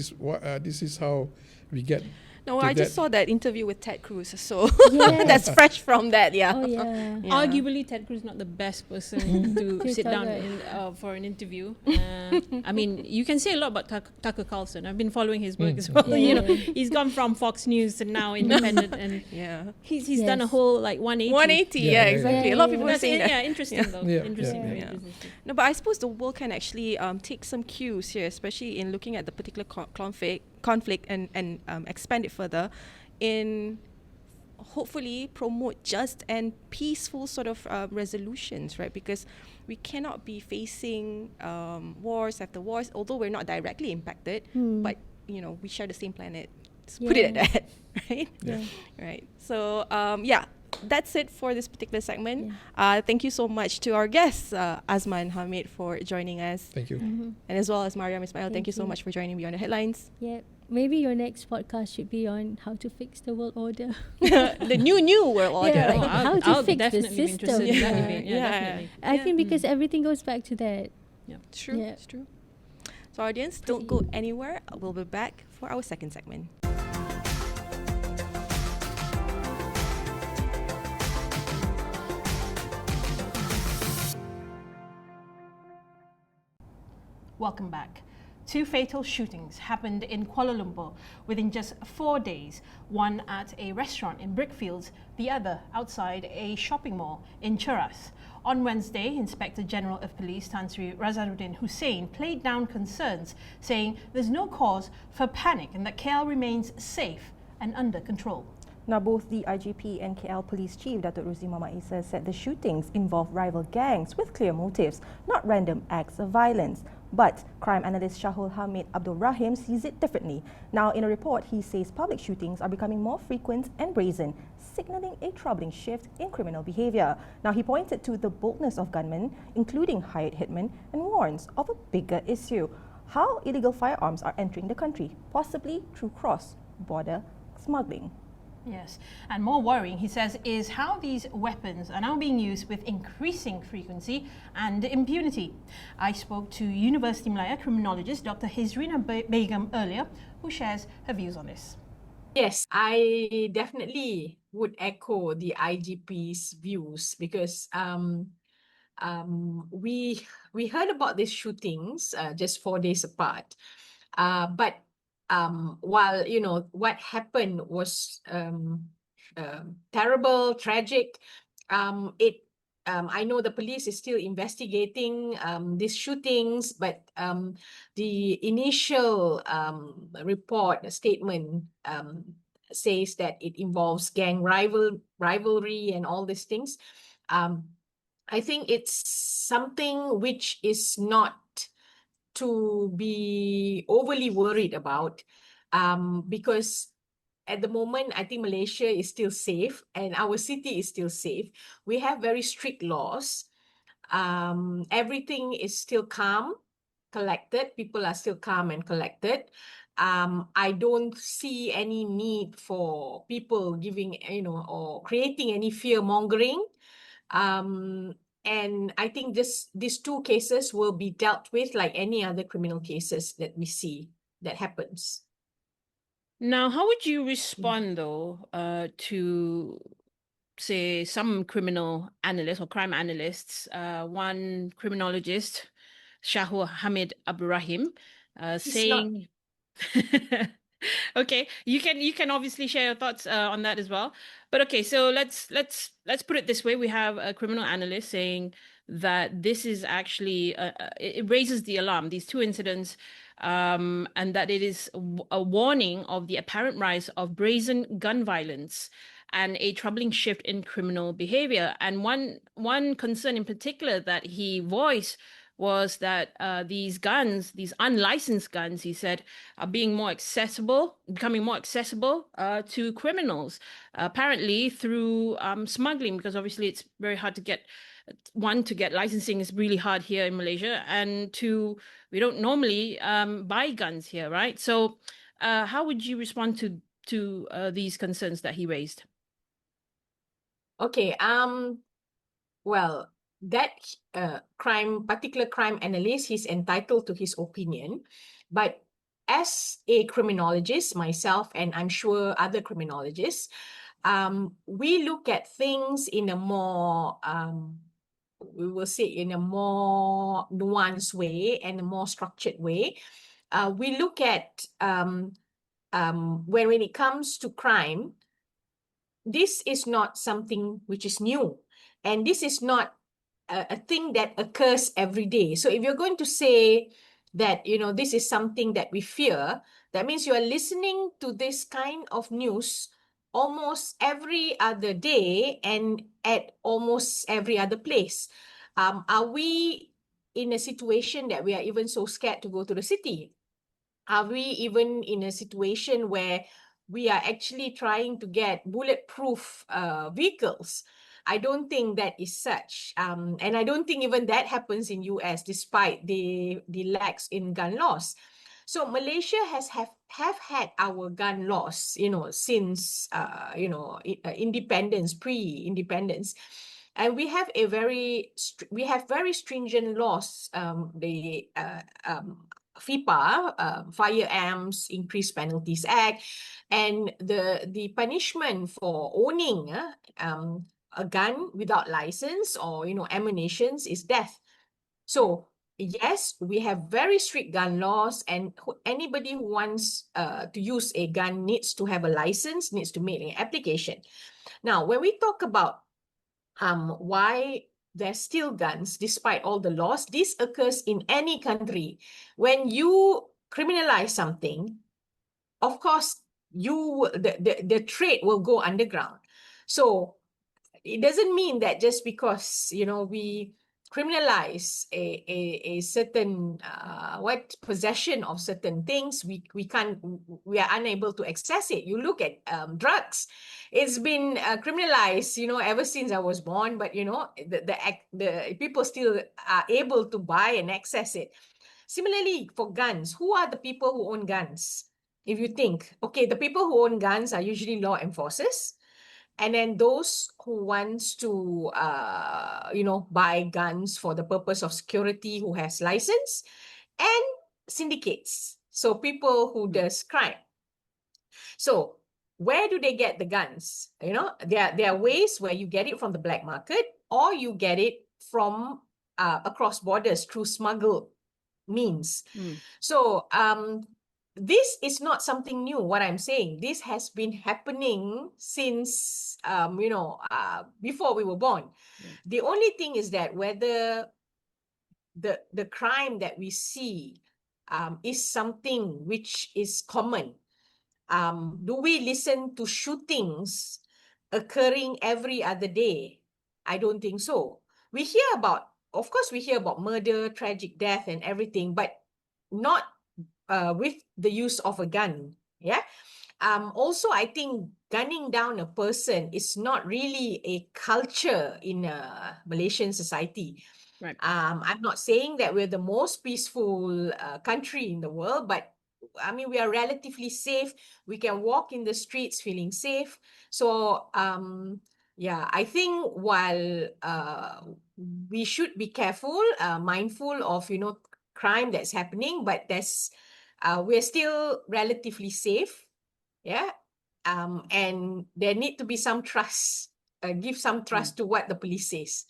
Speaker 1: is how we get.
Speaker 2: No,
Speaker 1: to
Speaker 2: I just
Speaker 1: that.
Speaker 2: saw that interview with Ted Cruz, so
Speaker 3: Yes.
Speaker 2: that's fresh from that. Yeah.
Speaker 3: Oh, yeah.
Speaker 2: Yeah.
Speaker 4: Arguably, Ted Cruz is not the best person to sit down for an interview. I mean, you can say a lot about Tucker Carlson. I've been following his work as well.
Speaker 3: Yeah.
Speaker 4: He's gone from Fox News to now Independent, and
Speaker 2: Yeah.
Speaker 4: he's done a whole 180.
Speaker 2: 180.
Speaker 1: Yeah,
Speaker 2: Yeah,
Speaker 1: yeah,
Speaker 2: exactly.
Speaker 3: yeah.
Speaker 2: A lot of people are
Speaker 4: That's
Speaker 2: saying that.
Speaker 4: interesting though.
Speaker 1: Yeah,
Speaker 4: Interesting,
Speaker 1: yeah,
Speaker 4: very
Speaker 2: yeah.
Speaker 4: interesting.
Speaker 2: No, but I suppose the world can actually take some cues here, especially in looking at the particular conflict and expand it further, in hopefully promote just and peaceful sort of resolutions, right? Because we cannot be facing wars after wars, although we're not directly impacted, but we share the same planet. Let's put it at that, right?
Speaker 3: Yeah.
Speaker 2: Right. So that's it for this particular segment. Thank you so much to our guests, Azman and Hamid, for joining us,
Speaker 1: Thank you.
Speaker 2: and as well as Mariam Ismail. Thank you so
Speaker 3: you.
Speaker 2: much for joining Beyond the Headlines.
Speaker 3: Yeah. Maybe your next podcast should be on how to fix the world order.
Speaker 2: The new world order.
Speaker 3: Yeah.
Speaker 2: right?
Speaker 3: How to
Speaker 4: I'll
Speaker 3: fix the
Speaker 4: definitely be interested
Speaker 3: system.
Speaker 4: in that
Speaker 3: Yeah.
Speaker 4: debate. Yeah, definitely.
Speaker 3: I think because everything goes back to that.
Speaker 2: It's true.
Speaker 3: Yeah.
Speaker 2: It's true. So, audience, don't go anywhere. We'll be back for our second segment.
Speaker 4: Welcome back. Two fatal shootings happened in Kuala Lumpur within just 4 days, one at a restaurant in Brickfields, the other outside a shopping mall in Cheras. On Wednesday, Inspector General of Police Tan Sri Razaruddin Hussein played down concerns, saying there's no cause for panic and that KL remains safe and under control.
Speaker 2: Now, both the IGP and KL Police Chief Datuk Rusdi Muhammad Isa said the shootings involve rival gangs with clear motives, not random acts of violence. But crime analyst Shahul Hamid Abdul Rahim sees it differently. Now, in a report, he says public shootings are becoming more frequent and brazen, signalling a troubling shift in criminal behavior. Now, he pointed to the boldness of gunmen, including hired hitmen, and warns of a bigger issue: how illegal firearms are entering the country, possibly through cross-border smuggling.
Speaker 4: Yes, and more worrying, he says, is how these weapons are now being used with increasing frequency and impunity. I spoke to University Malaya criminologist Dr. Hizrina Begum earlier, who shares her views on this.
Speaker 5: Yes, I definitely would echo the IGP's views because we heard about these shootings just 4 days apart, but while what happened was terrible, tragic, I know the police is still investigating these shootings, but the initial report statement says that it involves gang rivalry and all these things. I think it's something which is not to be overly worried about, because at the moment, I think Malaysia is still safe and our city is still safe. We have very strict laws. Everything is still calm, collected. People are still calm and collected. I don't see any need for people giving, or creating any fear mongering. And I think these two cases will be dealt with like any other criminal cases that we see that happens.
Speaker 4: Now, how would you respond, though, to, say, some criminal analysts or crime analysts? One criminologist, Shahul Hamid Abdurrahim, saying... Okay, you can obviously share your thoughts on that as well. But okay, so let's put it this way: we have a criminal analyst saying that this is actually it raises the alarm, these two incidents, and that it is a warning of the apparent rise of brazen gun violence and a troubling shift in criminal behavior. And one concern in particular that he voiced was that these guns, these unlicensed guns, he said, are becoming more accessible to criminals, apparently through smuggling, because obviously it's very hard to get, to get licensing is really hard here in Malaysia, and we don't normally buy guns here, right? So how would you respond to these concerns that he raised?
Speaker 5: Okay, well, that particular crime analyst, he's entitled to his opinion. But as a criminologist, myself, and I'm sure other criminologists, we look at things in a more, we will say, in a more nuanced way and a more structured way. We look at, when it comes to crime, this is not something which is new. And this is not a thing that occurs every day. So if you're going to say that, this is something that we fear, that means you are listening to this kind of news almost every other day and at almost every other place. Are we in a situation that we are even so scared to go to the city? Are we even in a situation where we are actually trying to get bulletproof vehicles? I don't think that is such. And I don't think even that happens in US, despite the lax in gun laws. So Malaysia have had our gun laws, since, independence, pre-independence. And we have very stringent laws. FIPA, Firearms Increased Penalties Act, and the punishment for owning a gun without license or ammunitions is death. So yes, we have very strict gun laws, and anybody who wants to use a gun needs to have a license, needs to make an application. Now, when we talk about why there's still guns despite all the laws, this occurs in any country. When you criminalize something, of course, the trade will go underground. So it doesn't mean that just because, you know, we criminalize a certain possession of certain things, we are unable to access it. You look at drugs, it's been criminalized, you know, ever since I was born, but you know, the people still are able to buy and access it. Similarly, for guns, who are the people who own guns? If you think, okay, the people who own guns are usually law enforcers. And then those who wants to, you know, buy guns for the purpose of security, who has license, and syndicates. So people who does crime. So where do they get the guns? You know, there are ways where you get it from the black market, or you get it from across borders through smuggled means. So this is not something new, what I'm saying. This has been happening since, you know, before we were born. The only thing is that whether the crime that we see is something which is common. Do we listen to shootings occurring every other day? I don't think so. We hear about, of course, we hear about murder, tragic death and everything, but not with the use of a gun. Yeah. Also, I think gunning down a person is not really a culture in a Malaysian society.
Speaker 4: Right.
Speaker 5: I'm not saying that we're the most peaceful country in the world, but I mean, we are relatively safe. We can walk in the streets feeling safe. So, yeah, I think while we should be careful, mindful of, you know, crime that's happening, but we're still relatively safe. Yeah. And there need to be some trust, give some trust to what the police says.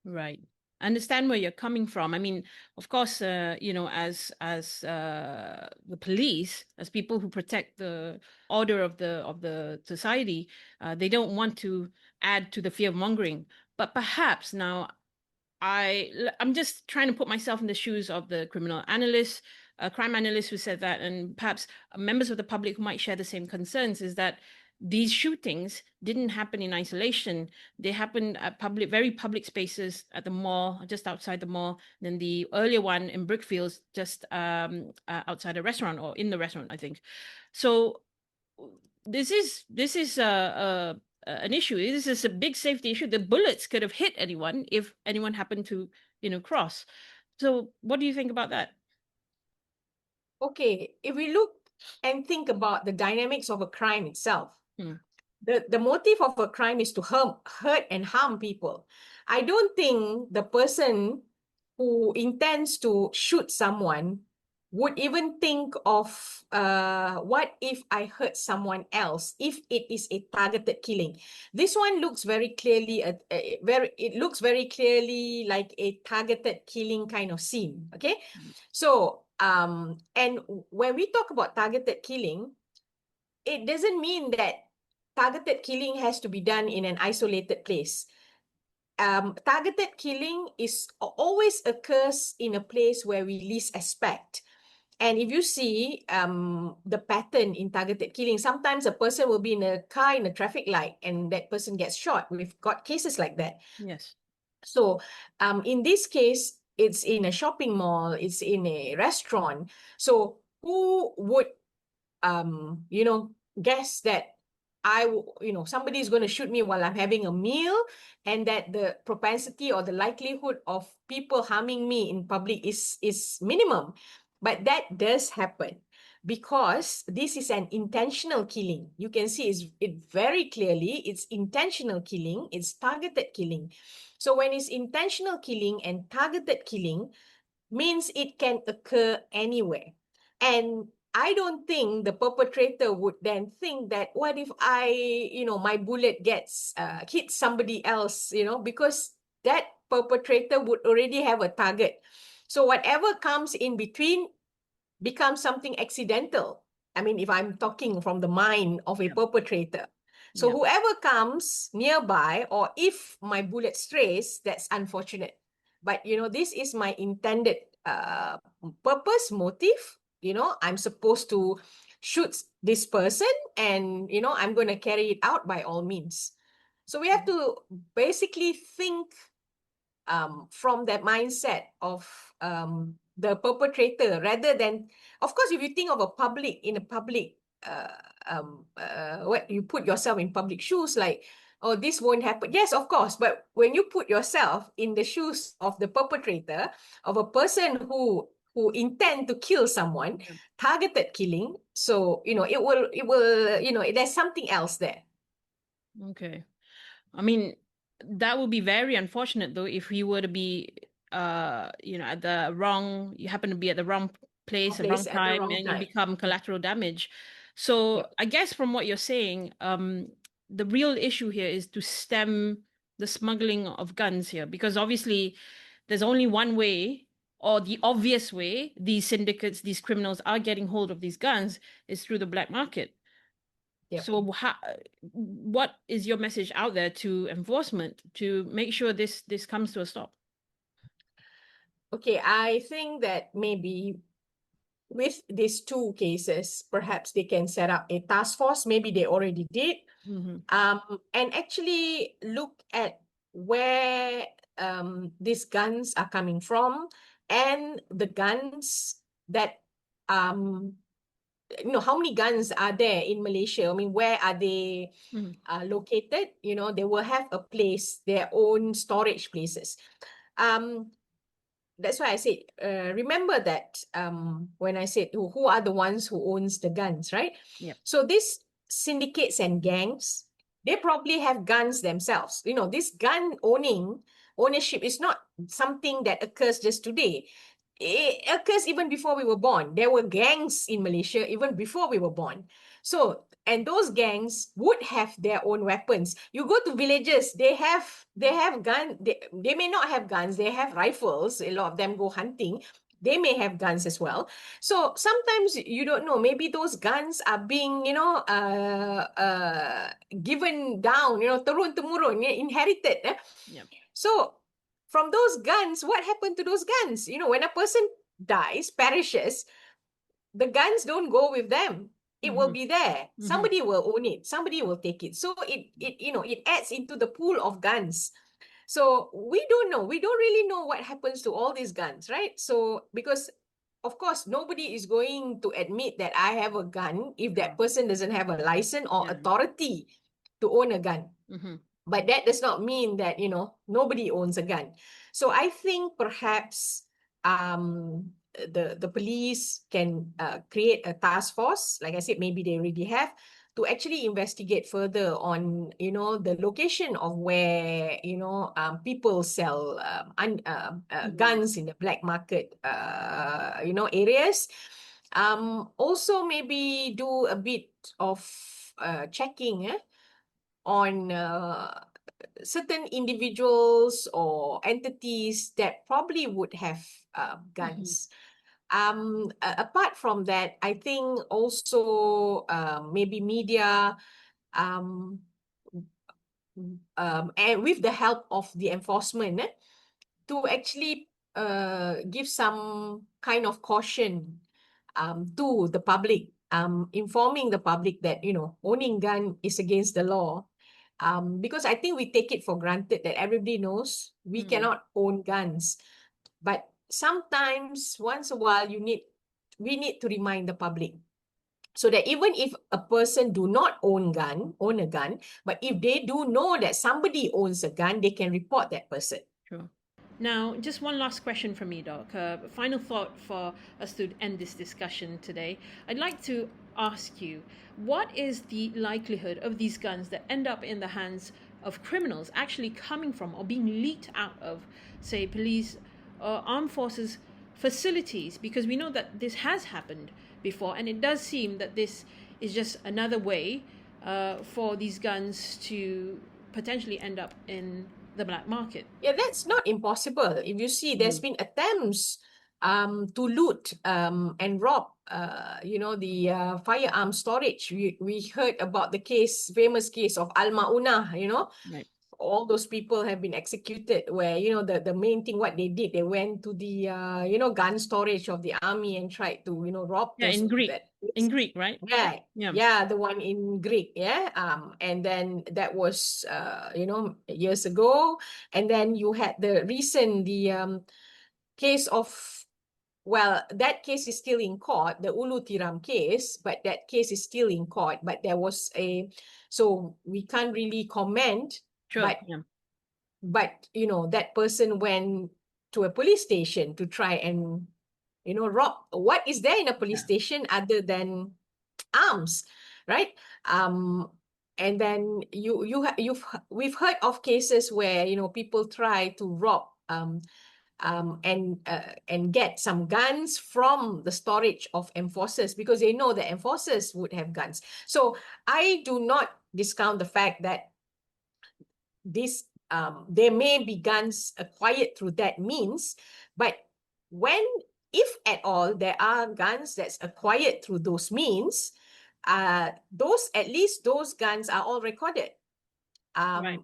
Speaker 4: Right. I understand where you're coming from. I mean, of course, you know, as the police, as people who protect the order of the society, they don't want to add to the fear mongering. But perhaps now, I'm just trying to put myself in the shoes of the criminal analyst, crime analyst who said that, and perhaps members of the public who might share the same concerns, is that these shootings didn't happen in isolation. They happened at very public spaces, at the mall, just outside the mall. Then the earlier one in Brickfields, just outside a restaurant, or in the restaurant, I think. So this is an issue. This is a big safety issue. The bullets could have hit anyone if anyone happened to, you know, cross. So what do you think about that?
Speaker 5: Okay, if we look and think about the dynamics of a crime itself, the motive of a crime is to hurt and harm people. I don't think the person who intends to shoot someone would even think of what if I hurt someone else, if it is a targeted killing. This one looks very clearly it looks very clearly like a targeted killing kind of scene. Okay, so and when we talk about targeted killing, it doesn't mean that targeted killing has to be done in an isolated place. Targeted killing always occurs in a place where we least expect. And if you see the pattern in targeted killing, sometimes a person will be in a car in a traffic light and that person gets shot. We've got cases like that.
Speaker 4: Yes.
Speaker 5: So in this case, it's in a shopping mall, it's in a restaurant. So who would, you know, guess that somebody is going to shoot me while I'm having a meal, and that the propensity or the likelihood of people harming me in public is minimum. But that does happen because this is an intentional killing. You can see it very clearly. It's intentional killing. It's targeted killing. So when it's intentional killing and targeted killing, means it can occur anywhere. And I don't think the perpetrator would then think that, what if my bullet hits somebody else, because that perpetrator would already have a target. So whatever comes in between becomes something accidental. I mean, if I'm talking from the mind of a perpetrator. So whoever comes nearby, or if my bullet strays, that's unfortunate. But, this is my intended purpose, motive. I'm supposed to shoot this person and, I'm going to carry it out by all means. So we have to basically think from that mindset of the perpetrator, rather than, of course, if you think of what you put yourself in public shoes, like, oh, this won't happen. Yes, of course. But when you put yourself in the shoes of the perpetrator, of a person who intend to kill someone, targeted killing, so, it will, there's something else there.
Speaker 4: Okay. I mean, that would be very unfortunate, though, if you were to be, at the wrong, you happen to be at the wrong place, at the wrong time, and you become collateral damage. So I guess from what you're saying, the real issue here is to stem the smuggling of guns here, because obviously there's only one way, or the obvious way these syndicates, these criminals are getting hold of these guns is through the black market. Yep. So what is your message out there to enforcement to make sure this comes to a stop?
Speaker 5: Okay, I think that maybe with these two cases, perhaps they can set up a task force. Maybe they already did. And actually look at where these guns are coming from, and the guns that how many guns are there in Malaysia? I mean, where are they located? They will have a place, their own storage places. That's why I said, remember that when I said who are the ones who owns the guns, right?
Speaker 4: Yep.
Speaker 5: So these syndicates and gangs, they probably have guns themselves. This gun ownership is not something that occurs just today. It occurs even before we were born. There were gangs in Malaysia even before we were born. So, and those gangs would have their own weapons. You go to villages, they have guns. They may not have guns, they have rifles. A lot of them go hunting. They may have guns as well. So sometimes you don't know, maybe those guns are being, given down, turun-temurun, inherited.
Speaker 4: Yep.
Speaker 5: So from those guns, what happened to those guns? When a person dies, perishes, the guns don't go with them. It will be there. Somebody will own it. Somebody will take it. So it adds into the pool of guns. So we don't know. We don't really know what happens to all these guns, right? So because, of course, nobody is going to admit that I have a gun if that person doesn't have a license or authority to own a gun. But that does not mean that, nobody owns a gun. So I think perhaps the police can create a task force. Like I said, maybe they already have, to actually investigate further on, the location of where, people sell guns in the black market, areas. Also maybe do a bit of checking on certain individuals or entities that probably would have guns. Apart from that, I think also maybe media, and with the help of the enforcement, to actually give some kind of caution to the public, informing the public that, owning gun is against the law. Because I think we take it for granted that everybody knows we cannot own guns. But sometimes, once a while, we need to remind the public, so that even if a person do not own a gun, but if they do know that somebody owns a gun, they can report that person.
Speaker 4: Sure. Now, just one last question from me, Doc. Final thought for us to end this discussion today. I'd like to ask you, what is the likelihood of these guns that end up in the hands of criminals actually coming from or being leaked out of, say, police or armed forces facilities? Because we know that this has happened before, and it does seem that this is just another way for these guns to potentially end up in the black market.
Speaker 5: Yeah, that's not impossible. If you see, there's been attempts to loot and rob the firearm storage. We heard about the famous case of Al Maunah,
Speaker 4: Right.
Speaker 5: all those people have been executed where, the main thing what they did, they went to the gun storage of the army and tried to, rob
Speaker 4: Yeah,
Speaker 5: those
Speaker 4: in Greek.
Speaker 5: that.
Speaker 4: In Greek, right?
Speaker 5: Yeah,
Speaker 4: Yeah.
Speaker 5: yeah, the one in Greek, yeah. And then that was years ago. And then you had the case of, well, that case is still in court, the Ulu Tiram case, but that case is still in court. But there was so we can't really comment.
Speaker 4: Sure. Yeah.
Speaker 5: But that person went to a police station to try and rob. What is there in a police station other than arms, right? And then we've heard of cases where people try to rob and get some guns from the storage of enforcers because they know that enforcers would have guns. So I do not discount the fact that there may be guns acquired through that means, but if at all there are guns that's acquired through those means, at least those guns are all recorded.
Speaker 4: Right.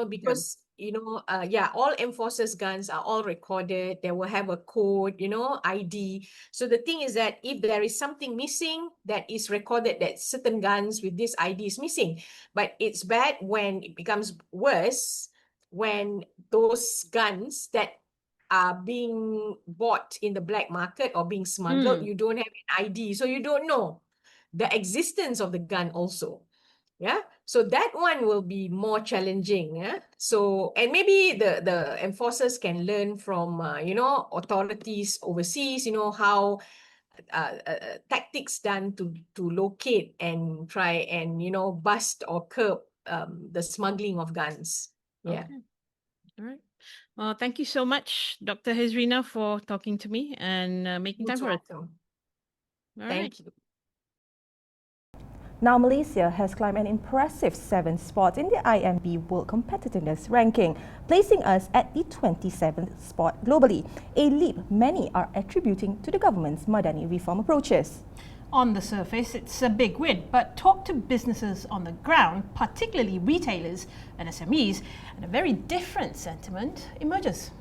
Speaker 5: Because all enforcers' guns are all recorded. They will have a code, ID. So the thing is that if there is something missing that is recorded, that certain guns with this ID is missing. But it's bad when it becomes worse when those guns that are being bought in the black market or being smuggled, you don't have an ID, so you don't know the existence of the gun also. Yeah, so that one will be more challenging. Yeah, so and maybe the enforcers can learn from authorities overseas. How tactics done to locate and try and bust or curb the smuggling of guns. Yeah.
Speaker 4: Okay. All right. Well, thank you so much, Dr. Hezrina, for talking to me and making time for us.
Speaker 5: Welcome.
Speaker 4: All
Speaker 5: Thank
Speaker 4: right.
Speaker 5: you.
Speaker 2: Now, Malaysia has climbed an impressive 7 spots in the IMB World Competitiveness Ranking, placing us at the 27th spot globally, a leap many are attributing to the government's Madani reform approaches.
Speaker 4: On the surface, it's a big win, but talk to businesses on the ground, particularly retailers and SMEs, and a very different sentiment emerges.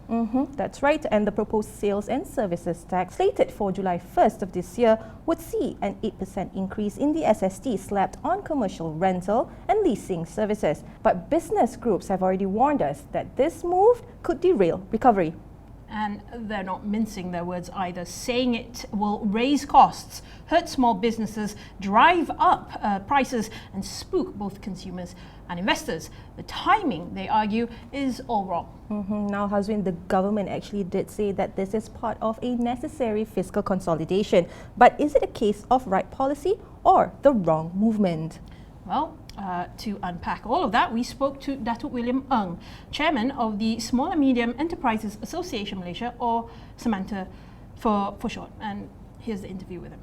Speaker 2: That's right, and the proposed sales and services tax slated for July 1st of this year would see an 8% increase in the SST slapped on commercial rental and leasing services. But business groups have already warned us that this move could derail recovery.
Speaker 4: And they're not mincing their words either, saying it will raise costs, hurt small businesses, drive up prices and spook both consumers and investors. The timing, they argue, is all wrong.
Speaker 2: Now, Hazwin, the government actually did say that this is part of a necessary fiscal consolidation. But is it a case of right policy or the wrong movement?
Speaker 4: Well, to unpack all of that, we spoke to Datuk William Ng, Chairman of the Small and Medium Enterprises Association Malaysia, or Samantha for short. And here's the interview with him.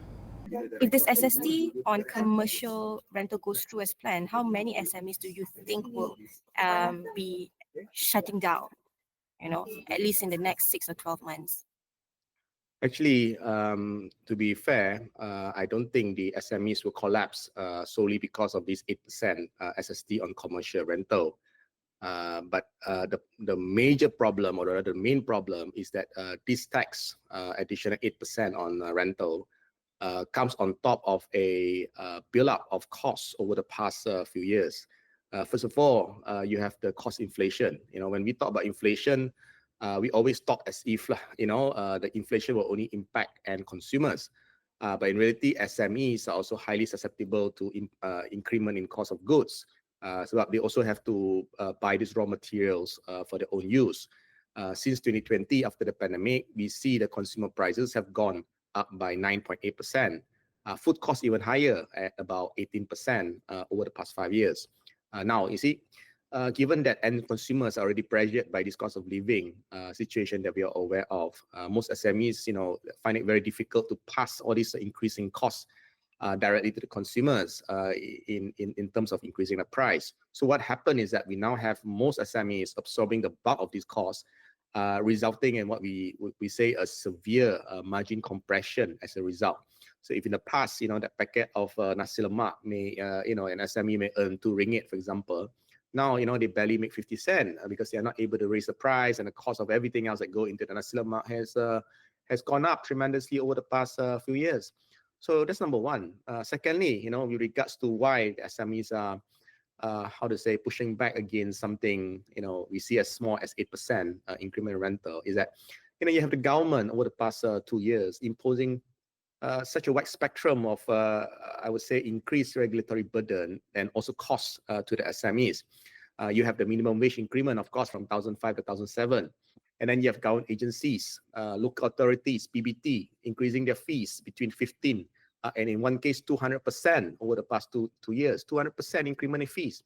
Speaker 7: If this SST on commercial rental goes through as planned, how many SMEs do you think will be shutting down, at least in the next 6 or 12 months?
Speaker 6: Actually, to be fair, I don't think the SMEs will collapse solely because of this 8% SST on commercial rental. But the major problem, or rather the main problem, is that this tax, additional 8% on rental, comes on top of a build-up of costs over the past few years. First of all, you have the cost inflation. When we talk about inflation, we always talk as if the inflation will only impact end consumers. But in reality, SMEs are also highly susceptible to increment in cost of goods. So they also have to buy these raw materials for their own use. Since 2020, after the pandemic, we see the consumer prices have gone up by 9.8%. Food costs even higher at about 18% over the past 5 years. Now, you see, given that end consumers are already pressured by this cost of living situation that we are aware of, most SMEs, find it very difficult to pass all these increasing costs directly to the consumers in terms of increasing the price. So what happened is that we now have most SMEs absorbing the bulk of these costs resulting in what we say a severe margin compression as a result. So if in the past, that packet of nasi lemak may, an SME may earn 2 ringgit, for example, now, they barely make 50 cents because they are not able to raise the price, and the cost of everything else that go into the nasi lemak has gone up tremendously over the past few years. So that's number one. Secondly, with regards to why the SMEs are pushing back against something, we see as small as 8% increment rental, is that, you have the government over the past 2 years imposing such a wide spectrum of, I would say, increased regulatory burden and also costs to the SMEs. You have the minimum wage increment, of course, from 1,005 to 1,007. And then you have government agencies, local authorities, PBT, increasing their fees between 15 and in one case 200% over the past two years, 200% increment in fees.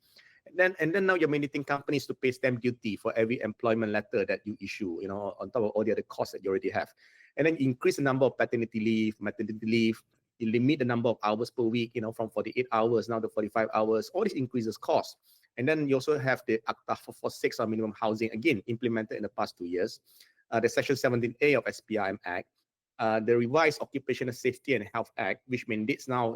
Speaker 6: And then now you're mandating companies to pay stamp duty for every employment letter that you issue, on top of all the other costs that you already have. And then increase the number of paternity leave, maternity leave, you limit the number of hours per week, from 48 hours now to 45 hours. All this increases costs. And then you also have the Akta 446 on minimum housing, again, implemented in the past 2 years. The Section 17A of SPRM Act, the revised Occupational Safety and Health Act, which mandates now,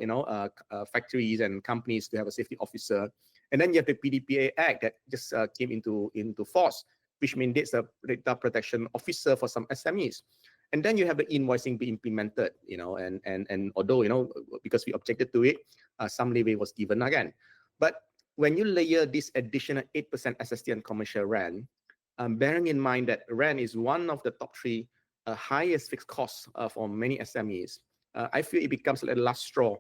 Speaker 6: factories and companies to have a safety officer. And then you have the PDPA Act that just came into force, which mandates a data protection officer for some SMEs. And then you have the invoicing be implemented, and although, because we objected to it, some leeway was given again. But when you layer this additional 8% SST on commercial rent, bearing in mind that rent is one of the top 3 highest fixed costs for many SMEs, I feel it becomes like the last straw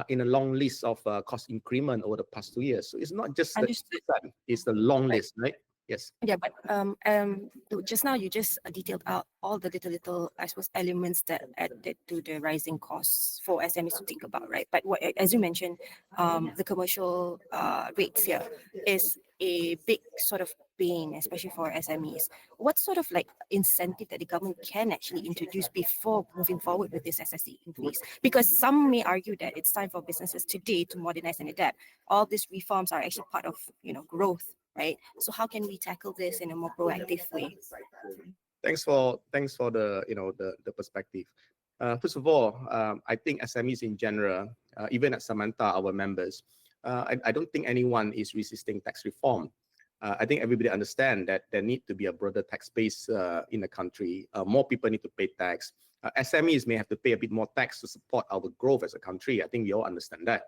Speaker 6: in a long list of cost increment over the past 2 years. So it's not just the 8%, it's the long list, right? Yes.
Speaker 7: Yeah, but just now you just detailed out all the little, I suppose, elements that added to the rising costs for SMEs to think about, right? But as you mentioned, the commercial rates here is a big sort of pain, especially for SMEs. What sort of incentive that the government can actually introduce before moving forward with this SST increase? Because some may argue that it's time for businesses today to modernize and adapt. All these reforms are actually part of growth, right? So how can we tackle this in a more proactive way?
Speaker 6: Thanks for the the perspective. First of all, I think SMEs in general, even at Samantha, our members, I don't think anyone is resisting tax reform. I think everybody understands that there needs to be a broader tax base in the country. More people need to pay tax. SMEs may have to pay a bit more tax to support our growth as a country. I think we all understand that.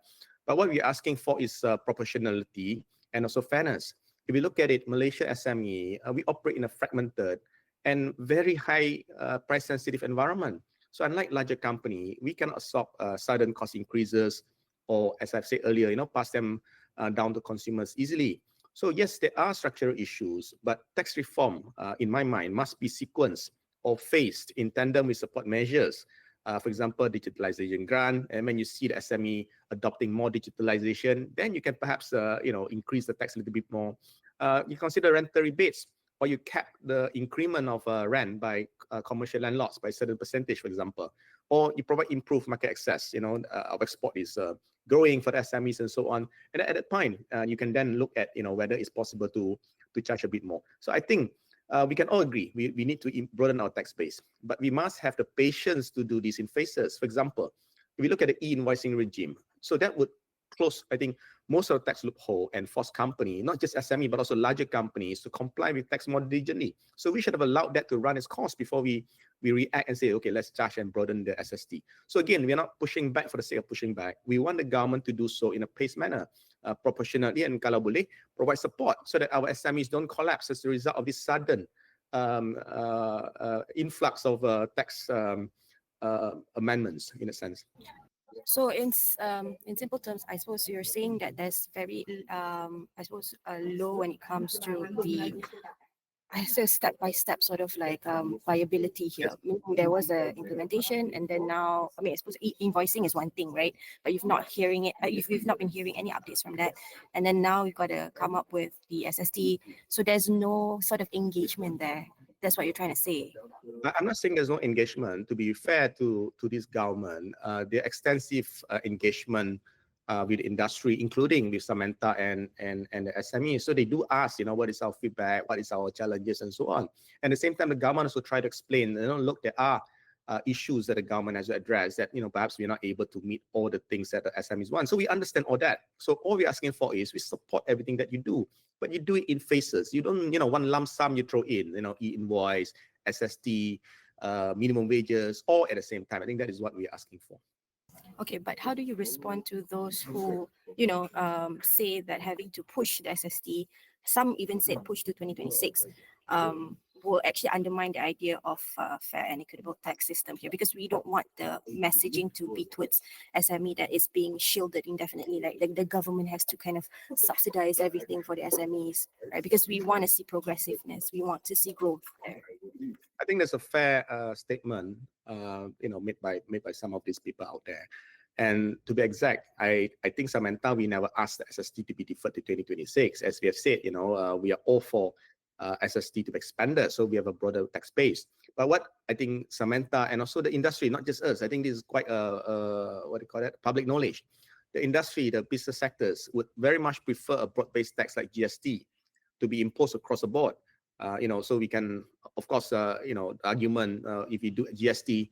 Speaker 6: But what we're asking for is proportionality and also fairness. If you look at it, Malaysia SME, we operate in a fragmented and very high price-sensitive environment. So unlike larger company, we can absorb sudden cost increases, or as I've said earlier, pass them down to consumers easily. So yes, there are structural issues, but tax reform, in my mind, must be sequenced or phased in tandem with support measures. For example, digitalization grant, and when you see the SME adopting more digitalization, then you can perhaps increase the tax a little bit more. You consider rental rebates, or you cap the increment of rent by commercial landlords by a certain percentage, for example, or you provide improved market access. Our export is growing for the SMEs and so on. And at that point, you can then look at whether it's possible to charge a bit more. So I think we can all agree we need to broaden our tax base, but we must have the patience to do this in phases. For example, if we look at the e-invoicing regime, so that would close, I think, most of the tax loophole and force company, not just SME, but also larger companies, to comply with tax more diligently. So we should have allowed that to run its course before we react and say, okay, let's charge and broaden the SST. So again, we're not pushing back for the sake of pushing back. We want the government to do so in a paced manner, proportionally, and kalau boleh, provide support so that our SMEs don't collapse as a result of this sudden influx of tax amendments, in a sense.
Speaker 7: So in simple terms, I suppose you're saying that there's very, low when it comes to the, step-by-step sort of viability here. Meaning there was a implementation, and then now, I suppose invoicing is one thing, right? But you've not been hearing any updates from that, and then now you've got to come up with the SST. So there's no sort of engagement there. That's what you're trying to say.
Speaker 6: I'm not saying there's no engagement. To be fair to this government, their extensive engagement with the industry, including with Samantha and the SME. So they do ask, what is our feedback, what is our challenges, and so on. And at the same time, the government also try to explain, look, there are issues that the government has to address that, perhaps we're not able to meet all the things that the SMEs want. So we understand all that. So all we're asking for is we support everything that you do, but you do it in phases. You don't, one lump sum you throw in, e-invoice, SST, minimum wages, all at the same time. I think that is what we're asking for.
Speaker 7: Okay, but how do you respond to those who, say that having to push the SST, some even said push to 2026, will actually undermine the idea of fair and equitable tax system here, because we don't want the messaging to be towards SME that is being shielded indefinitely, like the government has to kind of subsidize everything for the SMEs, right? Because we want to see progressiveness, we want to see growth there.
Speaker 6: I think that's a fair statement, made by some of these people out there. And to be exact, I think, Samantha, we never asked the SST to be deferred to 2026. As we have said, we are all for SST to be expanded, so we have a broader tax base. But what I think Samantha and also the industry, not just us, I think this is quite public knowledge. The industry, the business sectors would very much prefer a broad-based tax like GST to be imposed across the board. So we can, of course, the argument, if you do GST,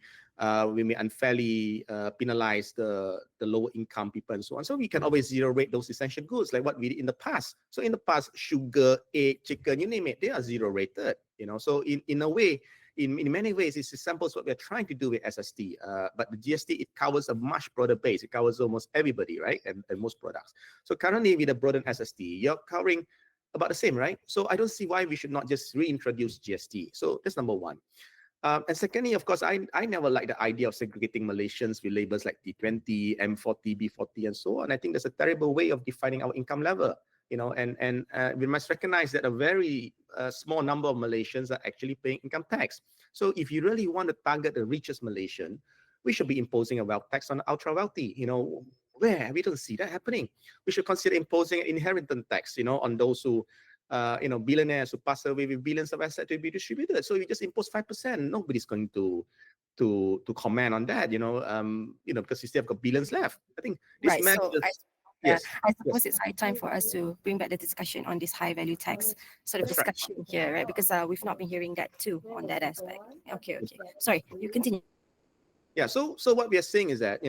Speaker 6: we may unfairly penalize the lower income people and so on. So we can always zero rate those essential goods like what we did in the past. So in the past, sugar, egg, chicken, you name it, they are zero rated. So in a way, in many ways, it resembles what we're trying to do with SST. But the GST, it covers a much broader base. It covers almost everybody, right? And most products. So currently with the broadened SST, you're covering about the same, right? So I don't see why we should not just reintroduce GST. So that's number one. And secondly, of course, I never liked the idea of segregating Malaysians with labels like T20, M40, B40, and so on. I think that's a terrible way of defining our income level. And we must recognize that a very small number of Malaysians are actually paying income tax. So if you really want to target the richest Malaysian, we should be imposing a wealth tax on the ultra wealthy. Where we don't see that happening. We should consider imposing an inheritance tax, on those who, billionaires who pass away with billions of assets to be distributed. So you just impose 5%. Nobody's going to comment on that, because you still have got billions left. I think this
Speaker 7: right. So
Speaker 6: yes.
Speaker 7: I suppose it's high time for us to bring back the discussion on this high value tax sort of discussion here, right? Because we've not been hearing that too on that aspect. Okay. Sorry, you continue.
Speaker 6: Yeah. So what we are saying is that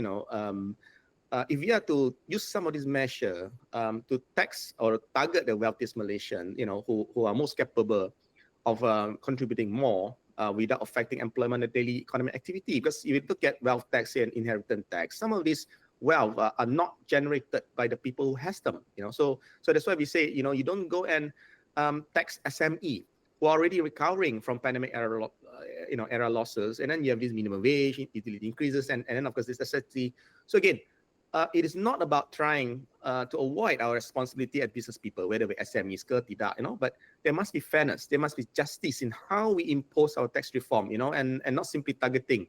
Speaker 6: if you are to use some of these measures to tax or target the wealthiest Malaysian, who are most capable of contributing more without affecting employment and daily economic activity. Because if you look at wealth tax and inheritance tax, some of these wealth are not generated by the people who has them. So that's why we say, you don't go and tax SME who are already recovering from pandemic era losses, and then you have this minimum wage, utility increases, and then of course this SST. So again, it is not about trying to avoid our responsibility as business people, whether we're SMEs ke tidak, but there must be fairness, there must be justice in how we impose our tax reform, and not simply targeting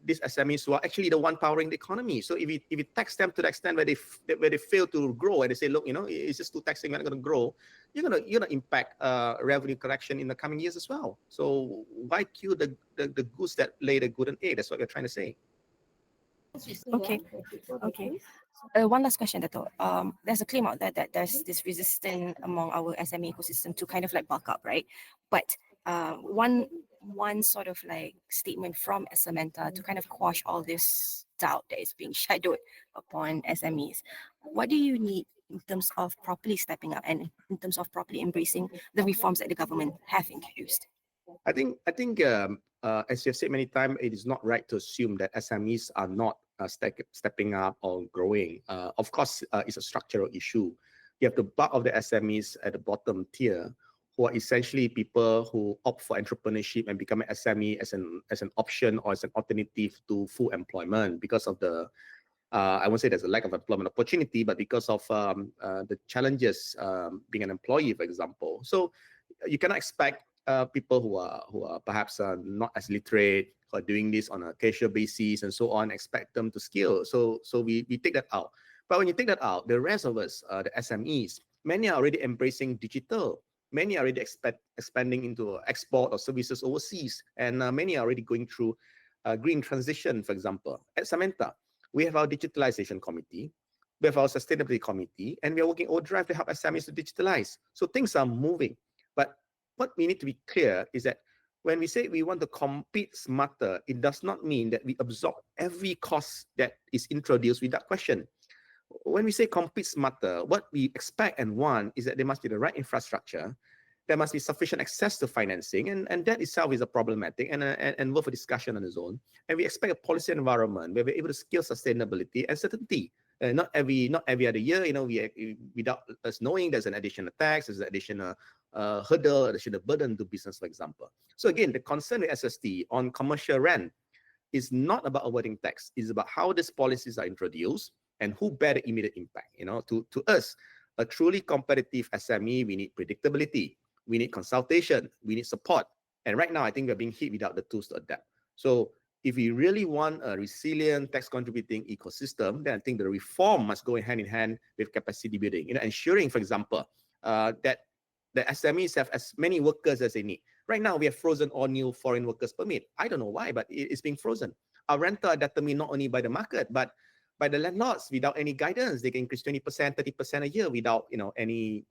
Speaker 6: these SMEs who are actually the one powering the economy. So if we tax them to the extent where they fail to grow, and they say, look, it's just too taxing, we're not going to grow, you're gonna impact revenue collection in the coming years as well. So why kill the goose that laid a golden egg? That's what we're trying to say.
Speaker 7: Okay. One last question, Dato'. There's a claim out there that there's this resistance among our SME ecosystem to kind of like bulk up, right? But one sort of like statement from Samantha to kind of quash all this doubt that is being shadowed upon SMEs. What do you need in terms of properly stepping up and in terms of properly embracing the reforms that the government have introduced?
Speaker 6: I think as you've said many times, it is not right to assume that SMEs are not stepping up or growing. Of course, it's a structural issue. You have the bulk of the SMEs at the bottom tier, who are essentially people who opt for entrepreneurship and become an SME as an option or as an alternative to full employment because of the I won't say there's a lack of employment opportunity, but because of the challenges being an employee, for example. So you cannot expect people who are perhaps not as literate or doing this on a casual basis and so on, expect them to scale. So we take that out. But when you take that out, the rest of us, the SMEs, many are already embracing digital. Many are already expanding into export or services overseas. And many are already going through green transition, for example. At Samantha, we have our digitalization committee. We have our sustainability committee, and we are working overdrive to help SMEs to digitalize. So things are moving. But what we need to be clear is that when we say we want to compete smarter, it does not mean that we absorb every cost that is introduced without question. When we say compete smarter, what we expect and want is that there must be the right infrastructure, there must be sufficient access to financing, and that itself is a problematic and worth a discussion on its own. And we expect a policy environment where we're able to scale sustainability and certainty. Not every other year, without us knowing there's an additional tax, there's an additional hurdle, additional burden to business, for example. So again, the concern with SST on commercial rent is not about avoiding tax. It's about how these policies are introduced and who bear the immediate impact. To us, a truly competitive SME, we need predictability, we need consultation, we need support. And right now, I think we're being hit without the tools to adapt. So if we really want a resilient tax contributing ecosystem, then I think the reform must go hand in hand with capacity building. Ensuring, for example, that the SMEs have as many workers as they need. Right now, we have frozen all new foreign workers permit. I don't know why, but it's being frozen. Our rental are determined not only by the market, but by the landlords without any guidance. They can increase 20%, 30% a year without any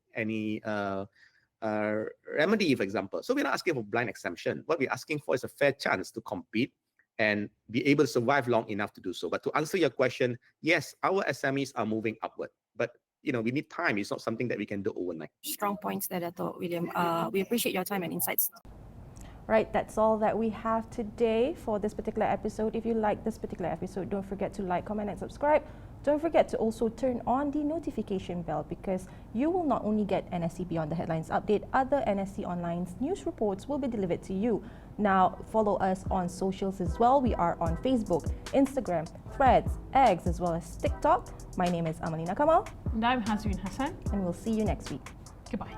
Speaker 6: remedy, for example. So we're not asking for blind exemption. What we're asking for is a fair chance to compete and be able to survive long enough to do so. But to answer your question, yes, our SMEs are moving upward, but we need time. It's not something that we can do overnight.
Speaker 7: Strong points there, Dato' William. We appreciate your time and insights.
Speaker 2: Right, that's all that we have today for this particular episode. If you like this particular episode, don't forget to like, comment and subscribe. Don't forget to also turn on the notification bell because you will not only get NSC Beyond the Headlines update, other NSC Online's news reports will be delivered to you. Now, follow us on socials as well. We are on Facebook, Instagram, Threads, X, as well as TikTok. My name is Amalina Kamal.
Speaker 4: And I'm Hazrin Hassan.
Speaker 2: And we'll see you next week.
Speaker 4: Goodbye.